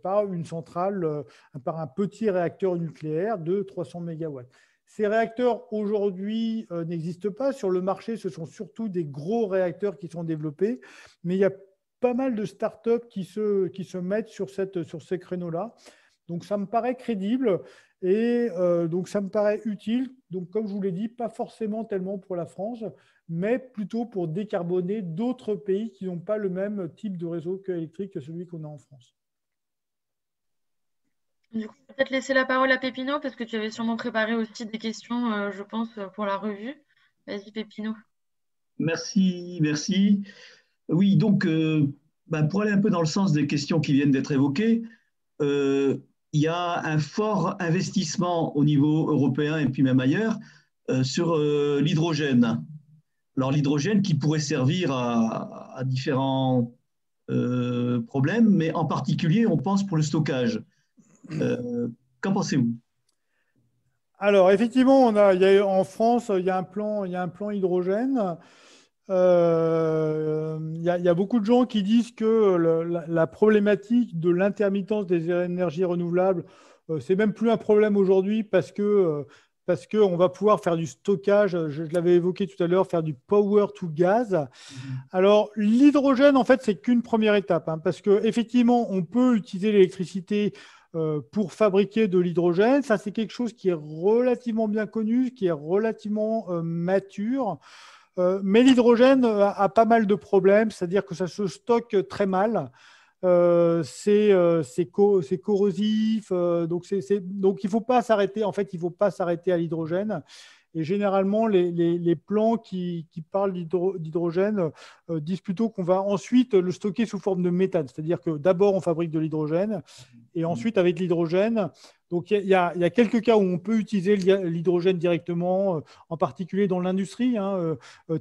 Speaker 2: par une centrale, par un petit réacteur nucléaire de 300 mégawatts. Ces réacteurs, aujourd'hui, n'existent pas. Sur le marché, ce sont surtout des gros réacteurs qui sont développés, mais il y a pas mal de startups qui se mettent sur ces créneaux-là. Donc, ça me paraît crédible et donc, ça me paraît utile. Donc, comme je vous l'ai dit, pas forcément tellement pour la France, mais plutôt pour décarboner d'autres pays qui n'ont pas le même type de réseau électrique que celui qu'on a en France.
Speaker 1: Du coup, peut-être laisser la parole à Pépino, parce que tu avais sûrement préparé aussi des questions, je pense, pour la revue. Vas-y, Pépino.
Speaker 3: Merci, merci. Oui, donc, pour aller un peu dans le sens des questions qui viennent d'être évoquées, il y a un fort investissement au niveau européen et puis même ailleurs sur l'hydrogène. Alors, l'hydrogène qui pourrait servir à différents problèmes, mais en particulier, on pense pour le stockage. Qu'en pensez-vous?
Speaker 2: Alors, effectivement, en France, il y a un plan hydrogène. Il y a beaucoup de gens qui disent que la problématique de l'intermittence des énergies renouvelables, c'est même plus un problème aujourd'hui parce qu'on va pouvoir faire du stockage, je l'avais évoqué tout à l'heure, faire du power to gas. Alors, l'hydrogène, en fait, c'est qu'une première étape, parce qu'effectivement, on peut utiliser l'électricité pour fabriquer de l'hydrogène. Ça, c'est quelque chose qui est relativement bien connu, qui est relativement mature. Mais l'hydrogène a pas mal de problèmes, c'est-à-dire que ça se stocke très mal. C'est corrosif, donc il ne faut pas s'arrêter. En fait, il faut pas s'arrêter à l'hydrogène. Et généralement, les plans qui parlent d'hydrogène disent plutôt qu'on va ensuite le stocker sous forme de méthane. C'est-à-dire que d'abord, on fabrique de l'hydrogène et ensuite, avec l'hydrogène, donc il y a quelques cas où on peut utiliser l'hydrogène directement, en particulier dans l'industrie.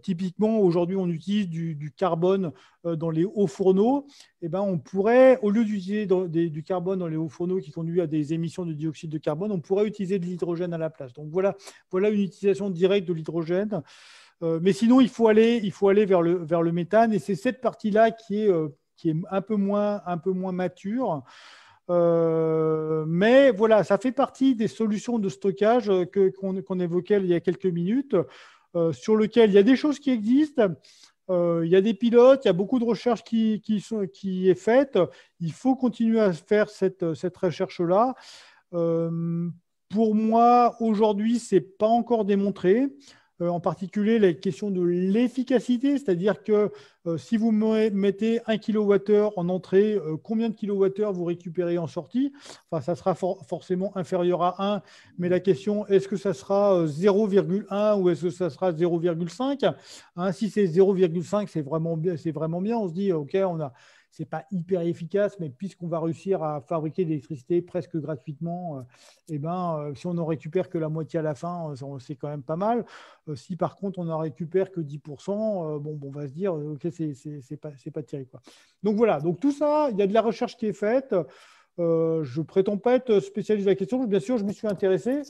Speaker 2: Typiquement, aujourd'hui, on utilise du carbone dans les hauts fourneaux. Eh ben, on pourrait, au lieu d'utiliser du carbone dans les hauts fourneaux qui conduit à des émissions de dioxyde de carbone, on pourrait utiliser de l'hydrogène à la place. Donc voilà une utilisation directe de l'hydrogène. Mais sinon, il faut aller vers le méthane. Et c'est cette partie-là qui est un peu moins mature. Mais voilà, ça fait partie des solutions de stockage qu'on évoquait il y a quelques minutes. sur lequel il y a des choses qui existent. Il y a des pilotes, il y a beaucoup de recherches qui est faite. Il faut continuer à faire cette recherche-là. Pour moi, aujourd'hui, ce n'est pas encore démontré. En particulier, les questions de l'efficacité, c'est-à-dire que si vous mettez 1 kWh en entrée, combien de kWh vous récupérez en sortie? Enfin, ça sera forcément inférieur à 1, mais la question, est-ce que ça sera 0,1 ou est-ce que ça sera 0,5? Si c'est 0,5, c'est vraiment bien. On se dit, OK, c'est pas hyper efficace, mais puisqu'on va réussir à fabriquer de l'électricité presque gratuitement, si on n'en récupère que la moitié à la fin, c'est quand même pas mal. Si par contre on n'en récupère que 10%, on va se dire, OK, c'est pas terrible, quoi. Donc voilà, donc tout ça, il y a de la recherche qui est faite. Je ne prétends pas être spécialiste de la question. Bien sûr, je m'y suis intéressé.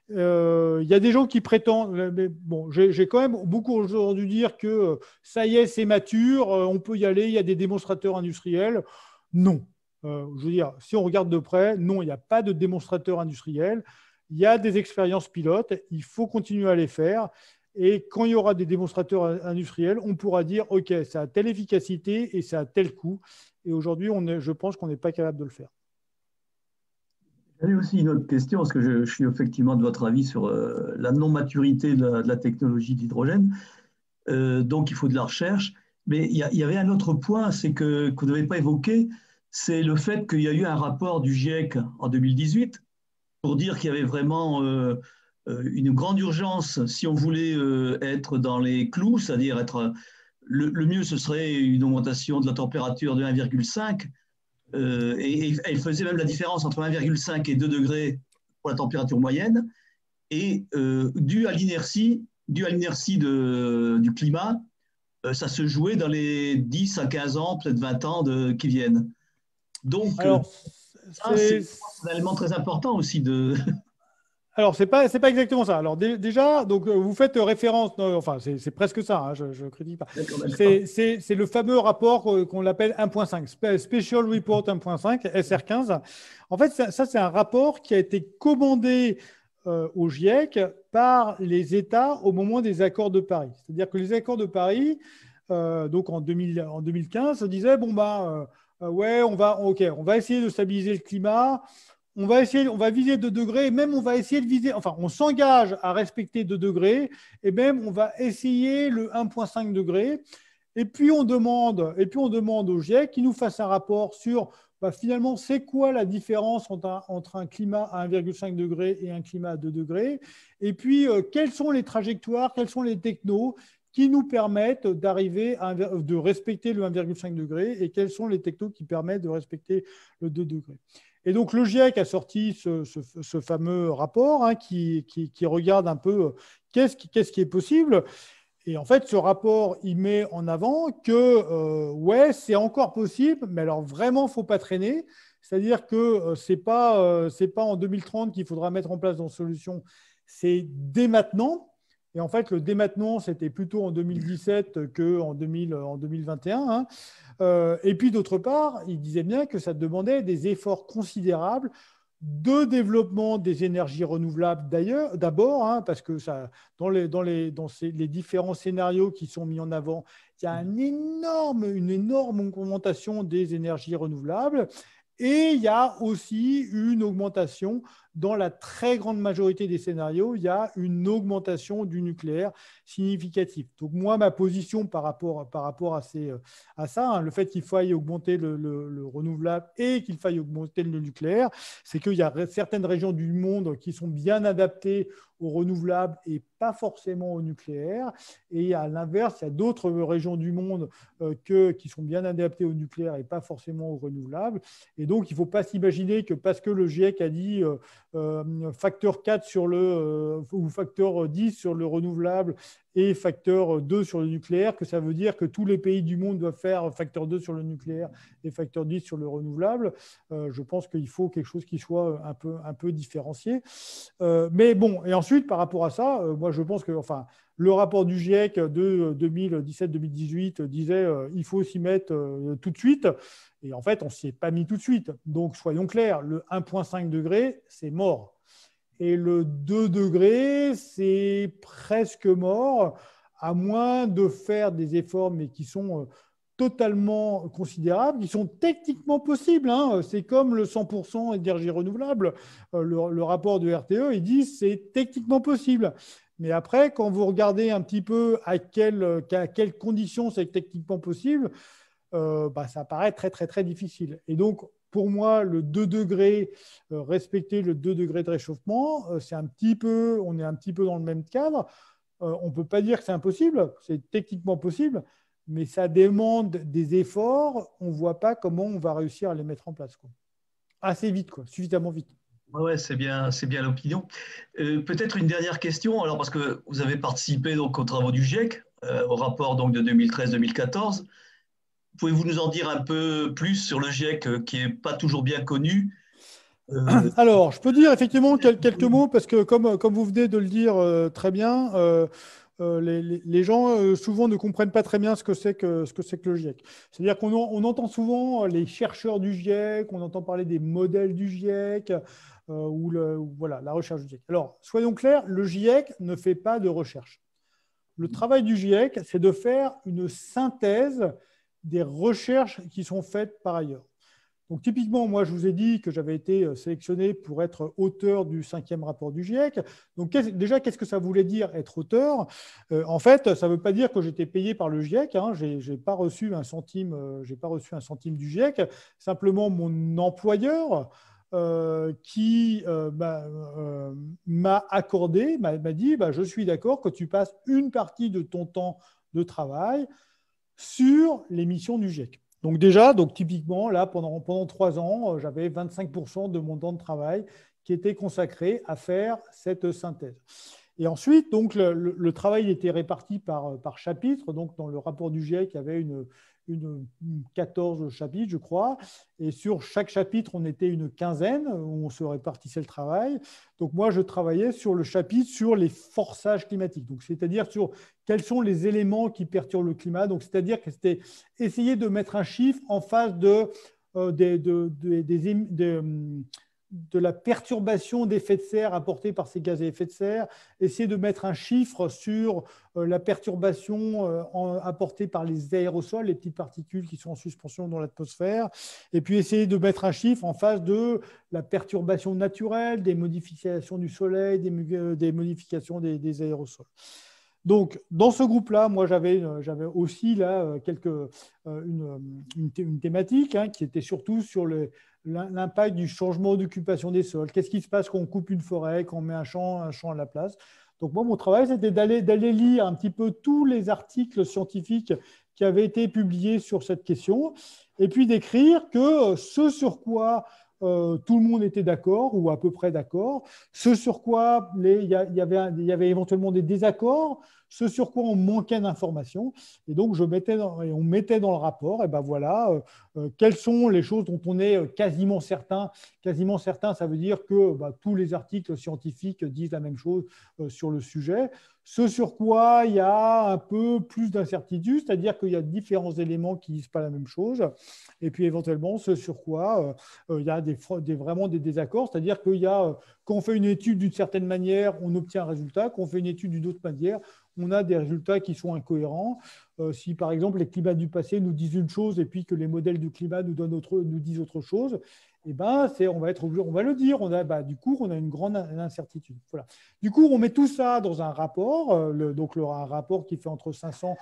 Speaker 2: Il y a des gens qui prétendent, mais bon, j'ai quand même beaucoup aujourd'hui dire que ça y est, c'est mature, on peut y aller, il y a des démonstrateurs industriels. Non. Je veux dire, si on regarde de près, non, il n'y a pas de démonstrateurs industriels. Il y a des expériences pilotes, il faut continuer à les faire. Et quand il y aura des démonstrateurs industriels, on pourra dire, OK, ça a telle efficacité et ça a tel coût. Et aujourd'hui, je pense qu'on n'est pas capable de le faire.
Speaker 3: J'avais aussi une autre question, parce que je suis effectivement de votre avis sur la non-maturité de la technologie d'hydrogène. Donc, il faut de la recherche. Mais il y avait un autre point, c'est que vous n'avez pas évoqué, c'est le fait qu'il y a eu un rapport du GIEC en 2018 pour dire qu'il y avait vraiment une grande urgence si on voulait être dans les clous, c'est-à-dire être le mieux, ce serait une augmentation de la température de 1,5. Et elle faisait même la différence entre 1,5 et 2 degrés pour la température moyenne. Et dû à l'inertie du climat, ça se jouait dans les 10 à 15 ans, peut-être 20 ans qui viennent. Donc, c'est un élément très important aussi de…
Speaker 2: Alors, c'est pas exactement ça. Alors, déjà, donc, vous faites référence, enfin, c'est presque ça, hein, je ne critique pas. C'est le fameux rapport qu'on l'appelle 1.5, Special Report 1.5, SR15. En fait, ça c'est un rapport qui a été commandé au GIEC par les États au moment des accords de Paris. C'est-à-dire que les accords de Paris, donc en 2015, disaient, ouais, on va essayer de stabiliser le climat. On va viser 2 degrés, et même on va essayer de viser, enfin, on s'engage à respecter 2 degrés, et même on va essayer le 1,5 degré. Et puis on demande au GIEC qu'il nous fasse un rapport sur finalement c'est quoi la différence entre un climat à 1,5 degré et un climat à 2 degrés. Et puis quelles sont les trajectoires, quels sont les technos qui nous permettent de respecter le 1,5 degré et quels sont les technos qui permettent de respecter le 2 degrés. Et donc, le GIEC a sorti ce fameux rapport qui regarde un peu qu'est-ce qui est possible. Et en fait, ce rapport, il met en avant que, ouais, c'est encore possible, mais alors vraiment, il ne faut pas traîner. C'est-à-dire que ce n'est pas en 2030 qu'il faudra mettre en place dans solution, c'est dès maintenant. Et en fait, le dès maintenant, c'était plutôt en 2017 qu'en 2021. Et puis, d'autre part, il disait bien que ça demandait des efforts considérables de développement des énergies renouvelables d'abord, parce que dans les différents scénarios qui sont mis en avant, il y a une énorme augmentation des énergies renouvelables. Et il y a aussi une augmentation, dans la très grande majorité des scénarios, il y a une augmentation du nucléaire significative. Donc moi, ma position par rapport à ça, le fait qu'il faille augmenter le renouvelable et qu'il faille augmenter le nucléaire, c'est qu'il y a certaines régions du monde qui sont bien adaptées au renouvelable et pas forcément au nucléaire. Et à l'inverse, il y a d'autres régions du monde qui sont bien adaptées au nucléaire et pas forcément au renouvelable. Et donc, il ne faut pas s'imaginer que parce que le GIEC a dit facteur 4 ou facteur 10 sur le renouvelable et facteur 2 sur le nucléaire, que ça veut dire que tous les pays du monde doivent faire facteur 2 sur le nucléaire et facteur 10 sur le renouvelable. Je pense qu'il faut quelque chose qui soit un peu différencié. Mais bon, et ensuite, par rapport à ça, moi, je pense que le rapport du GIEC de 2017-2018 disait il faut s'y mettre tout de suite. Et en fait, on ne s'y est pas mis tout de suite. Donc, soyons clairs, le 1,5 degré, c'est mort. Et le 2 degrés, c'est presque mort, à moins de faire des efforts, mais qui sont totalement considérables, qui sont techniquement possibles, hein. C'est comme le 100% énergie renouvelable. Le rapport de RTE, il dit que c'est techniquement possible. Mais après, quand vous regardez un petit peu à quelles conditions c'est techniquement possible, ça paraît très, très, très difficile. Et donc, pour moi, le 2 degrés, respecter le 2 degrés de réchauffement, on est un petit peu dans le même cadre. On ne peut pas dire que c'est impossible, c'est techniquement possible, mais ça demande des efforts. On ne voit pas comment on va réussir à les mettre en place, quoi. Assez vite, quoi, suffisamment vite.
Speaker 3: Ouais, c'est bien l'opinion. Peut-être une dernière question, alors parce que vous avez participé donc aux travaux du GIEC, au rapport donc de 2013-2014. Pouvez-vous nous en dire un peu plus sur le GIEC qui n'est pas toujours bien connu?
Speaker 2: Alors, je peux dire effectivement quelques mots parce que comme vous venez de le dire très bien, les gens souvent ne comprennent pas très bien ce que c'est que le GIEC. C'est-à-dire qu'on entend souvent les chercheurs du GIEC, on entend parler des modèles du GIEC voilà, la recherche du GIEC. Alors, soyons clairs, le GIEC ne fait pas de recherche. Le travail du GIEC, c'est de faire une synthèse des recherches qui sont faites par ailleurs. Donc, typiquement, moi, je vous ai dit que j'avais été sélectionné pour être auteur du 5e rapport du GIEC. Donc, déjà, qu'est-ce que ça voulait dire être auteur? En fait, ça ne veut pas dire que j'étais payé par le GIEC, hein. Je n'ai pas reçu un centime, du GIEC. Simplement, mon employeur qui m'a accordé, m'a dit, je suis d'accord que tu passes une partie de ton temps de travail sur les missions du GIEC. Donc déjà, typiquement, là, pendant 3 ans, j'avais 25% de mon temps de travail qui était consacré à faire cette synthèse. Et ensuite, donc, le travail était réparti par chapitre. Donc, dans le rapport du GIEC, il y avait une 14 chapitres, je crois. Et sur chaque chapitre, on était une quinzaine où on se répartissait le travail. Donc, moi, je travaillais sur le chapitre sur les forçages climatiques. Donc, c'est-à-dire sur quels sont les éléments qui perturbent le climat. Donc, c'est-à-dire que c'était essayer de mettre un chiffre en face de la perturbation d'effets de serre apportée par ces gaz à effet de serre, essayer de mettre un chiffre sur la perturbation apportée par les aérosols, les petites particules qui sont en suspension dans l'atmosphère, et puis essayer de mettre un chiffre en face de la perturbation naturelle, des modifications du soleil, des modifications des aérosols. Donc, dans ce groupe-là, moi, j'avais aussi là une thématique qui était surtout sur l'impact du changement d'occupation des sols. Qu'est-ce qui se passe quand on coupe une forêt, quand on met un champ à la place? Donc, moi, mon travail, c'était d'aller lire un petit peu tous les articles scientifiques qui avaient été publiés sur cette question, et puis d'écrire que ce sur quoi tout le monde était d'accord, ou à peu près d'accord, ce sur quoi il y avait éventuellement des désaccords, ce sur quoi on manquait d'informations. Et donc, on mettait dans le rapport, et ben voilà, quelles sont les choses dont on est quasiment certain. Quasiment certain, ça veut dire que tous les articles scientifiques disent la même chose sur le sujet. Ce sur quoi il y a un peu plus d'incertitude, c'est-à-dire qu'il y a différents éléments qui ne disent pas la même chose. Et puis éventuellement, ce sur quoi il y a vraiment des désaccords, c'est-à-dire qu'il y a, quand on fait une étude d'une certaine manière, on obtient un résultat. Quand on fait une étude d'une autre manière, on a des résultats qui sont incohérents. Si par exemple les climats du passé nous disent une chose et puis que les modèles du climat nous disent autre chose, eh ben, on va le dire. Du coup, on a une grande incertitude. Voilà. Du coup, on met tout ça dans un rapport, un rapport qui fait entre 500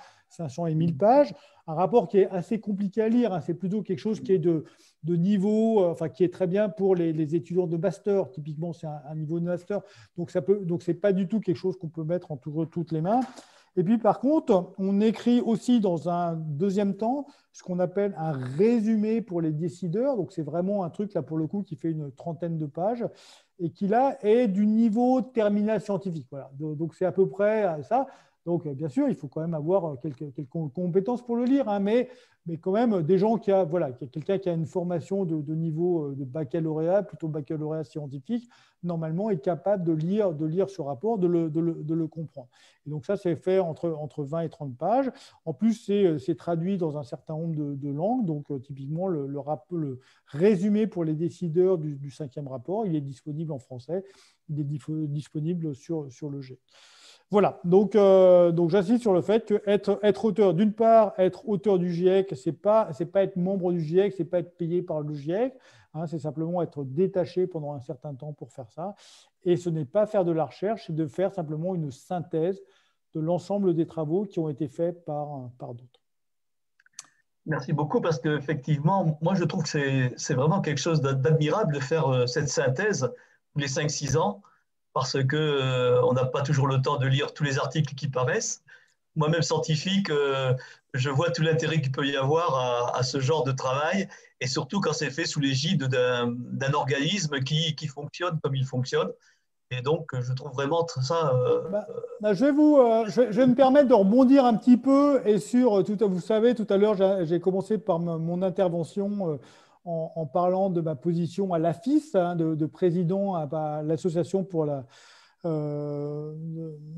Speaker 2: et 1000 pages, un rapport qui est assez compliqué à lire. C'est plutôt quelque chose qui est de niveau, qui est très bien pour les étudiants de master. Typiquement, c'est un niveau de master. Donc, ce n'est pas du tout quelque chose qu'on peut mettre entre toutes les mains. Et puis, par contre, on écrit aussi dans un deuxième temps ce qu'on appelle un résumé pour les décideurs. Donc, c'est vraiment un truc, là, pour le coup, qui fait une 30aine de pages et qui, là, est du niveau terminal scientifique. Voilà. Donc, c'est à peu près ça. Donc, bien sûr, il faut quand même avoir quelques compétences pour le lire, hein, mais quand même, des gens quelqu'un qui a une formation de niveau de baccalauréat, plutôt baccalauréat scientifique, normalement est capable de lire ce rapport, de le comprendre. Et donc, ça, c'est fait entre 20 et 30 pages. En plus, c'est traduit dans un certain nombre de langues. Donc, typiquement, le résumé pour les décideurs du 5e rapport, il est disponible en français, il est disponible sur le GIEC. Voilà, donc j'insiste sur le fait que être auteur, d'une part, être auteur du GIEC, c'est pas être membre du GIEC, c'est pas être payé par le GIEC, hein, c'est simplement être détaché pendant un certain temps pour faire ça. Et ce n'est pas faire de la recherche, c'est de faire simplement une synthèse de l'ensemble des travaux qui ont été faits par d'autres.
Speaker 3: Merci beaucoup parce qu'effectivement, moi je trouve que c'est vraiment quelque chose d'admirable de faire cette synthèse tous les 5-6 ans parce qu'on n'a pas toujours le temps de lire tous les articles qui paraissent. Moi-même scientifique, je vois tout l'intérêt qu'il peut y avoir à ce genre de travail et surtout quand c'est fait sous l'égide d'un organisme qui fonctionne comme il fonctionne. Et donc, je trouve vraiment ça…
Speaker 2: je vais me permettre de rebondir un petit peu et vous savez, tout à l'heure, j'ai commencé par mon intervention en parlant de ma position à l'AFIS, hein, de président à l'association pour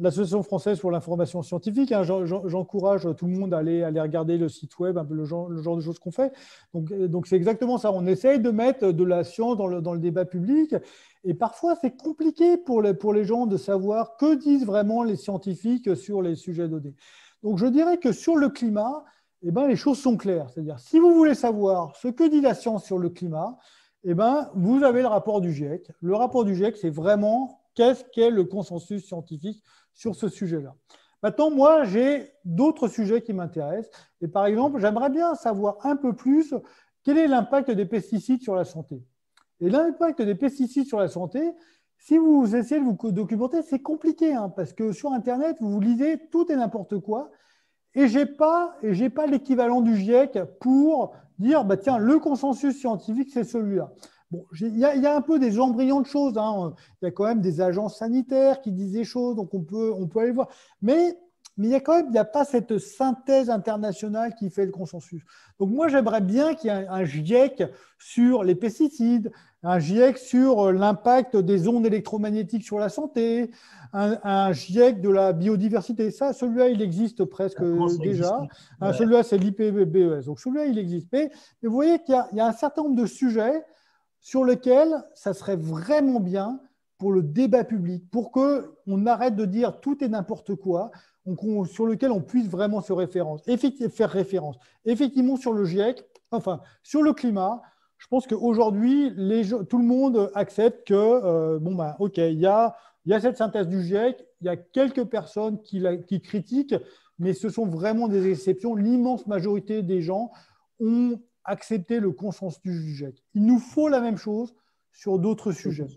Speaker 2: l'Association française pour l'information scientifique. Hein. J'encourage tout le monde à aller regarder le site web, un peu le genre de choses qu'on fait. Donc c'est exactement ça. On essaye de mettre de la science dans le débat public. Et parfois, c'est compliqué pour les gens de savoir que disent vraiment les scientifiques sur les sujets donnés. Donc je dirais que sur le climat, eh ben, les choses sont claires. C'est-à-dire, si vous voulez savoir ce que dit la science sur le climat, eh ben, vous avez le rapport du GIEC. Le rapport du GIEC, c'est vraiment qu'est-ce qu'est le consensus scientifique sur ce sujet-là. Maintenant, moi, j'ai d'autres sujets qui m'intéressent. Et par exemple, j'aimerais bien savoir un peu plus quel est l'impact des pesticides sur la santé. Et l'impact des pesticides sur la santé, si vous essayez de vous documenter, c'est compliqué, hein, parce que sur Internet, vous lisez tout et n'importe quoi. Et je n'ai pas l'équivalent du GIEC pour dire, bah, tiens, le consensus scientifique, c'est celui-là. Bon, il y a un peu des embryons de choses. Hein. Il y a quand même des agences sanitaires qui disent des choses, donc on peut aller voir. Mais il y a pas cette synthèse internationale qui fait le consensus. Donc moi, j'aimerais bien qu'il y ait un GIEC sur les pesticides, un GIEC sur l'impact des ondes électromagnétiques sur la santé, un GIEC de la biodiversité. Ça, celui-là, il existe presque déjà. Ouais. Celui-là, c'est l'IPBES. Donc celui-là, il existe. Mais vous voyez qu'il y a un certain nombre de sujets sur lesquels ça serait vraiment bien pour le débat public, pour qu'on arrête de dire tout et n'importe quoi, sur lequel on puisse vraiment faire référence. Effectivement, sur le GIEC, enfin, sur le climat, je pense qu'aujourd'hui, tout le monde accepte que, OK, il y a cette synthèse du GIEC, il y a quelques personnes qui critiquent, mais ce sont vraiment des exceptions. L'immense majorité des gens ont accepté le consensus du GIEC. Il nous faut la même chose sur d'autres sujets.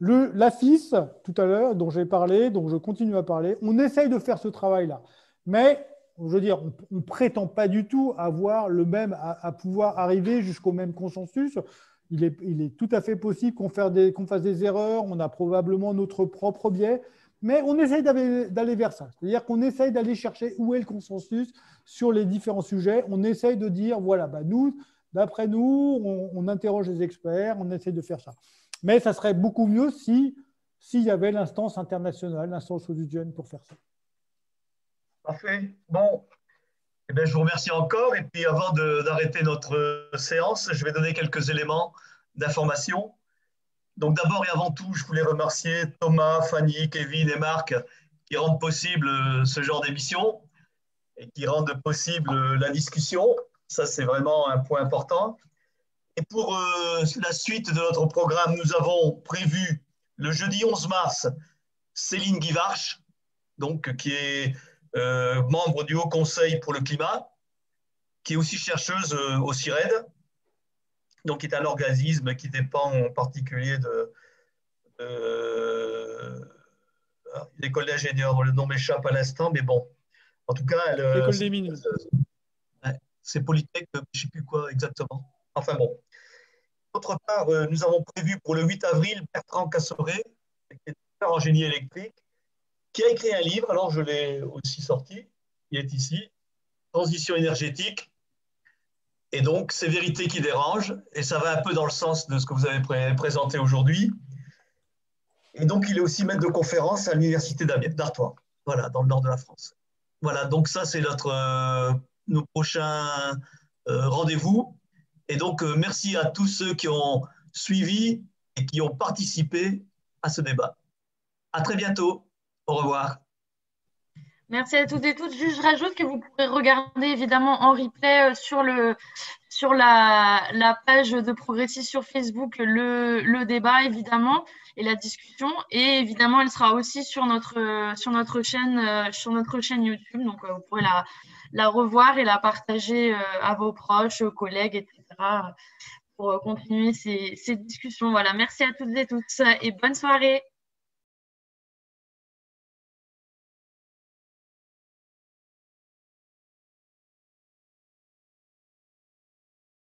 Speaker 2: L'AFIS, tout à l'heure, dont j'ai parlé, dont je continue à parler, on essaye de faire ce travail-là. Mais, je veux dire, on ne prétend pas du tout avoir le même, à pouvoir arriver jusqu'au même consensus. Il est tout à fait possible qu'on fasse des erreurs, on a probablement notre propre biais, mais on essaye d'aller vers ça. C'est-à-dire qu'on essaye d'aller chercher où est le consensus sur les différents sujets. On essaye de dire, voilà, bah nous, d'après nous, on interroge les experts, on essaye de faire ça. Mais ça serait beaucoup mieux s'il y avait l'instance internationale, l'instance onusienne pour faire ça.
Speaker 3: Parfait. Bon, eh bien, je vous remercie encore. Et puis, avant d'arrêter notre séance, je vais donner quelques éléments d'information. Donc, d'abord et avant tout, je voulais remercier Thomas, Fanny, Kevin et Marc qui rendent possible ce genre d'émission et qui rendent possible la discussion. Ça, c'est vraiment un point important. Et pour la suite de notre programme, nous avons prévu le jeudi 11 mars Céline Guivarch, donc, qui est membre du Haut Conseil pour le climat, qui est aussi chercheuse au CIRED, donc qui est un organisme qui dépend en particulier de l'école d'ingénieurs, dont le nom m'échappe à l'instant, mais bon, en tout cas,
Speaker 2: l'école des mines.
Speaker 3: C'est Polytech, je ne sais plus quoi exactement. Enfin bon. D'autre part, nous avons prévu pour le 8 avril Bertrand Cassoré, qui est docteur en génie électrique, qui a écrit un livre, alors je l'ai aussi sorti, il est ici, Transition énergétique. Et donc, c'est Vérité qui dérange, et ça va un peu dans le sens de ce que vous avez présenté aujourd'hui. Et donc, il est aussi maître de conférence à l'université d'Artois, voilà, dans le nord de la France. Voilà, donc ça, c'est nos prochains rendez-vous. Et donc, merci à tous ceux qui ont suivi et qui ont participé à ce débat. À très bientôt. Au revoir.
Speaker 1: Merci à toutes et tous. Juste, je rajoute que vous pourrez regarder évidemment en replay sur la page de Progressistes sur Facebook le débat évidemment et la discussion. Et évidemment, elle sera aussi sur notre chaîne YouTube. Donc, vous pourrez la revoir et la partager à vos proches, aux collègues, etc. pour continuer ces discussions. Voilà, merci à toutes et tous et bonne soirée.